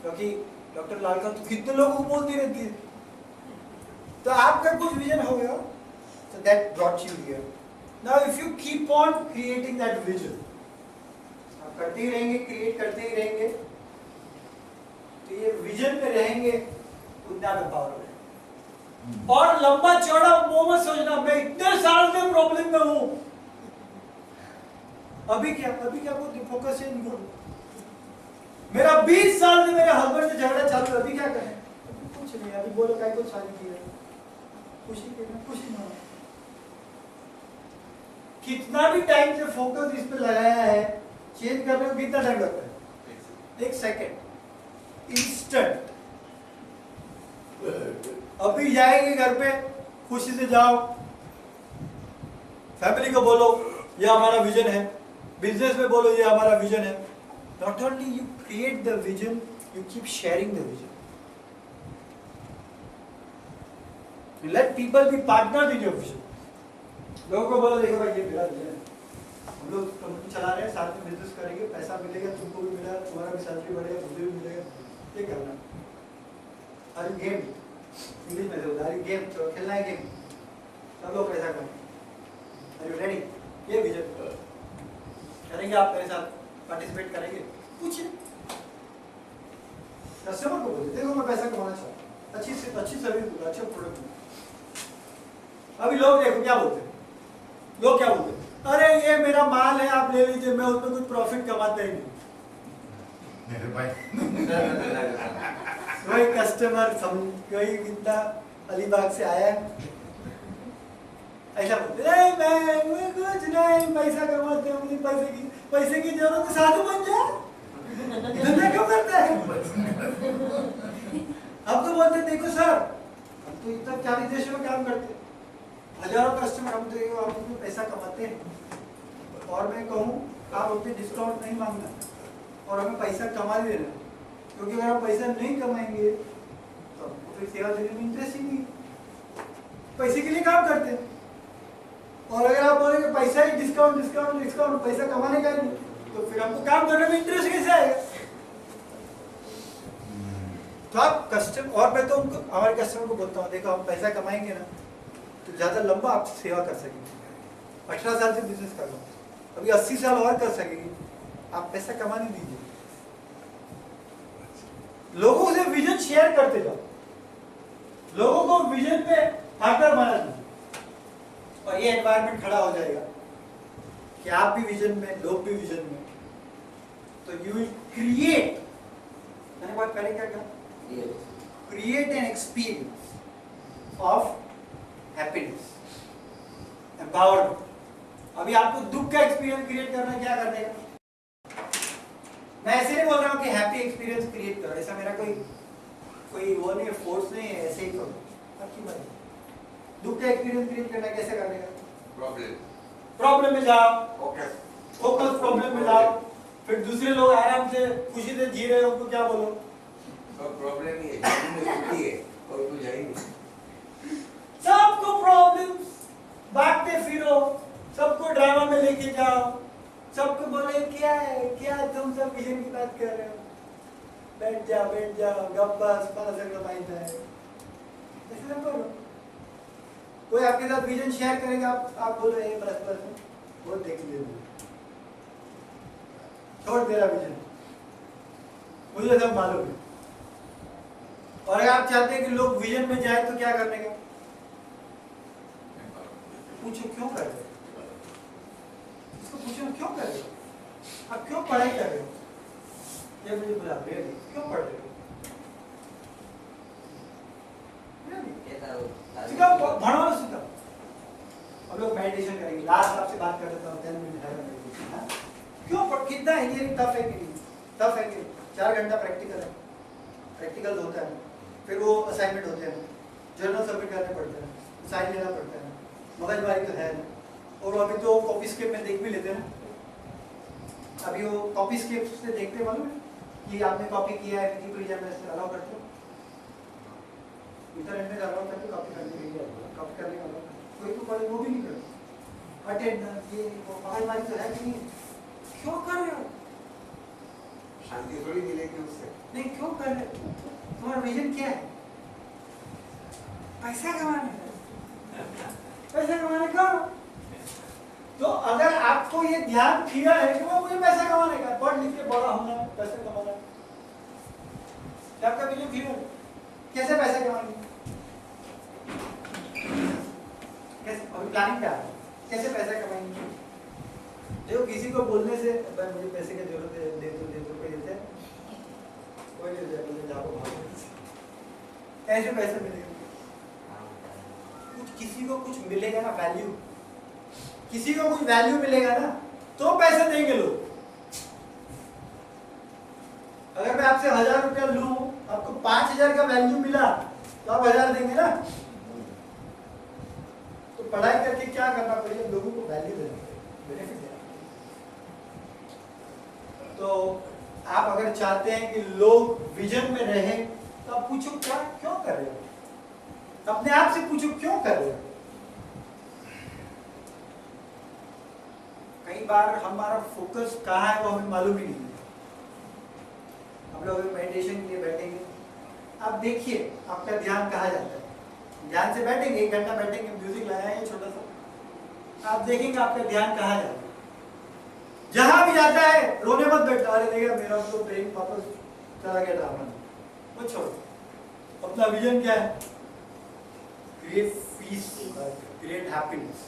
क्योंकि डॉक्टर लाल का तो कितने लोगों को बोलती रहती है, तो आपका कुछ विजन होगा, so that brought you here. Now if you keep on creating that vision, करते ही रहेंगे, क्रिएट करते ही रहेंगे, तो ये विजन में रहेंगे, उतना में पावर है। और लंबा चौड़ा वो मत सोचना मैं इतने साल से प्रॉब्लम में हूं, अभी क्या बोलते, फोकस इन गुड। मेरा 20 साल से मेरे हस्बैंड से झगड़ा चालू है, अभी क्या करें? अभी कुछ नहीं, अभी बोलो क्या कुछ शादी की है, खुशी के ना खुशी ना। कितना भी टाइम से फोकस इस पे लगाया है, चेंज करने को कितना टाइम लगता है? 1 सेकेंड, इंस्टेंट। अभी जाएंगे घर पे, खुशी से जाओ, फैमिली को बोलो ये हमारा विजन है, बिजनेस में बोलो ये हमारा विजन है। Not only you create the vision, you keep sharing the vision. You let people be partners in your vision. लोगों को बोलो देखो भाई ये मेरा विजन है, हम लोग कंपनी चला रहे हैं, साथ में बिजनेस करेंगे, पैसा मिलेगा, तुमको भी मिलेगा, तुम्हारा भी सैलरी बढ़ेगा, मुझे भी मिलेगा, ये करना। अरे गेम इंग्लिश में बोलते हैं, गेम तो खेलना है, गेम सब लोग पैसा करेंगे। Are you ready? ये विजन करेंगे, आप मेरे साथ पार्टिसिपेट करेंगे? कुछ कस्टमर को बोलते देखो मैं पैसा कमाना चाहता हूँ, अच्छी सर्विस दूंगा, अच्छा प्रोडक्ट दूंगा। अभी लोग देखो क्या बोलते हैं, लोग क्या बोलते हैं, अरे ये मेरा माल है आप ले लीजिए, मैं उसमें कुछ प्रॉफिट कमाता ही नहीं।
मेरे भाई
कोई कस्टमर कोई इतना अलीबाग से आया ऐसा बोलते मैं कुछ नहीं, पैसा कमाते हैं, मुझे पैसे की जरूरत है, साधु बन जाए, धंधा क्यों करता है? अब तो बोलते देखो सर हम तो इतना 40 देशों में काम करते हैं, हजारों कस्टमर, हम तो आप उसमें पैसा कमाते हैं, और मैं कहूँ आप उतने डिस्काउंट नहीं मांगना और हमें पैसा कमा देना, क्योंकि अगर आप पैसा नहीं कमाएंगे तो आपको फिर सेवा देने में इंटरेस्ट ही नहीं। पैसे के लिए काम करते हैं, और अगर आप बोलेंगे पैसा ही डिस्काउंट डिस्काउंट डिस्काउंट, पैसा कमाने का नहीं, तो फिर आपको काम करने में इंटरेस्ट कैसे आएगा? तो आप कस्टमर, और मैं तो हमारे कस्टमर को बोलता हूँ देखो हम पैसा कमाएंगे ना तो ज़्यादा लंबा आप सेवा कर सकेंगे। 18 साल से बिजनेस कर रहा हूँ, अभी 80 साल और कर सकेंगे, आप पैसा कमाने दीजिए, लोगों से विजन शेयर करते जाओ, लोगों को विजन पे पार्टनर बना दीजिए, और ये एनवायरनमेंट खड़ा हो जाएगा कि आप भी विजन में, लोग भी विजन में, तो यू विल क्रिएट, मैंने बात पहले क्या कहा, create an experience of happiness, empowerment. अभी आपको दुख का एक्सपीरियंस क्रिएट करना है, क्या करने का? मैं ऐसे नहीं बोल रहा हूँ कि हैप्पी एक्सपीरियंस क्रिएट करो, ऐसा मेरा कोई वो नहीं है, फोर्स नहीं है, ऐसे ही करो, आपकी बात। दुख का एक्सपीरियंस क्रिएट करना कैसे करने का? प्रॉब्लम में जाओ, फोकस प्रॉब्लम में जाओ, फिर दूसरे लोग आराम से खुशी से जी रहे हो, उनको क्या बोलो?
प्रॉब्लम ही है और कुछ है ही नहीं।
सबको प्रॉब्लम्स बांटते फिरो, सबको ड्रामा में लेके जाओ, सबको बोले क्या है, क्या तुम सब विजन की बात कर रहे हो, बैठ जाओ गप्पस है, ऐसे ना करो। कोई आपके साथ विजन शेयर करेगा, आप बोल रहे हैं बस वो देख लीजिए, छोड़ मेरा विजन, मुझे सब मालूम है। और अगर आप चाहते हैं कि लोग विजन में जाए तो क्या करने का? पूछो क्यों कर रहे हो, इसको पूछो क्यों कर रहे हो, आप क्यों पढ़ाई कर रहे हो, ये मुझे बुला क्यों पढ़ रहे हो? भणो सीखो, हम लोग मेडिटेशन करेंगे, लास्ट आपसे बात कर लेता हूँ 10 मिनट है, क्यों कितना इंजीनियरिंग टफ है कि नहीं? टफ है कि 4 घंटा प्रैक्टिकल है, प्रैक्टिकल होता है, फिर वो असाइनमेंट होते हैं, जर्नल सबमिट करने पड़ते हैं, साइन लेना पड़ता है, मगजमारी तो है ना। और अभी तो कॉपी स्केप में देख भी लेते हैं ना, अभी वो कॉपी स्केप से देखते मालूम है कि आपने कॉपी किया है, विकिपीडिया में से अलाउ करते हो, इंटरनेट में अलाउ करते कॉपी करने के लिए, कॉपी करने का कोई तो पढ़े वो भी नहीं करते, अटेंडेंस ये मगजमारी तो है कि नहीं? क्यों कर रहे हो?
शांति थोड़ी मिलेगी उससे।
नहीं क्यों कर रहे हो? तुम्हारा विजन क्या है? पैसा कमाने का, पैसा कमाने का। तो अगर आपको ये ध्यान किया है कि वो मुझे पैसा कमाने का, पढ़ लिख पैसा कमाना है। क्या आपका बिल्कुल क्लियर है? कैसे पैसा कमाएंगे? कैसे अभी प्लानिंग क्या है? कैसे पैसा कमाएंगे? देखो किसी को बोलने से भाई मुझे पैसे की जरूरत है, दे दो कोई देते हैं? कोई नहीं देता, मुझे जाओ भागो। ऐसे पैसे मिलेंगे? कुछ किसी को कुछ मिलेगा ना, वैल्यू, किसी को कुछ वैल्यू मिलेगा ना तो पैसे देंगे लोग। अगर मैं आपसे 1000 रुपया लूं, आपको 5000 का वैल्यू मिला तो आप 1000 देंगे ना। तो पढ़ाई करके क्या करना पड़ेगा? लोगों को वैल्यू देना पड़ेगा, बेनिफिट देना पड़ेगा। तो आप अगर चाहते हैं कि लोग विजन में रहें तो आप पूछो क्या क्यों कर रहे हो? अपने आप से पूछो क्यों कर रहे हो? कई बार हमारा फोकस कहाँ है वो हमें मालूम ही नहीं है। हम लोग मेडिटेशन के लिए बैठेंगे, आप देखिए आपका ध्यान कहाँ जाता है। ध्यान से बैठेंगे, 1 घंटा बैठेंगे, म्यूजिक लगाया है छोटा सा, आप देखेंगे आपका ध्यान कहाँ जाता है। जहां भी जाता है रोने मत बैठो, अरे देखा मेरा तो ब्रेन वापस चला गया ड्रामा में, वो छोड़ो। अपना विजन क्या है? Create peace, create happiness.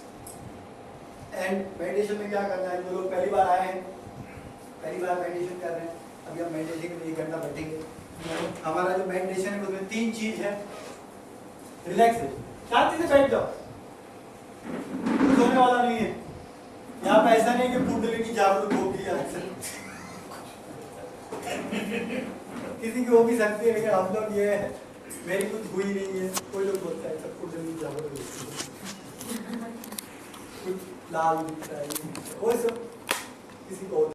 And meditation में क्या करना है? जो लोग पहली बार आए हैं, पहली बार मेडिटेशन कर रहे हैं, अभी हम मेडिटेशन में 1 घंटा बैठेंगे। हमारा जो मेडिटेशन है उसमें 3 चीज है। रिलैक्सेशन, शांति से बैठ जाओ, कुछ होने वाला नहीं है। यहाँ पे ऐसा नहीं कि कुंडली की जागरूक होगी किसी की हो भी सकती है, लेकिन हम लोग ये है मेरी कुछ हुई नहीं है। कोई लोग बोलता है सब कुंडली की जागरूक होती है, कुछ लाल दिखता है, वो सब किसी को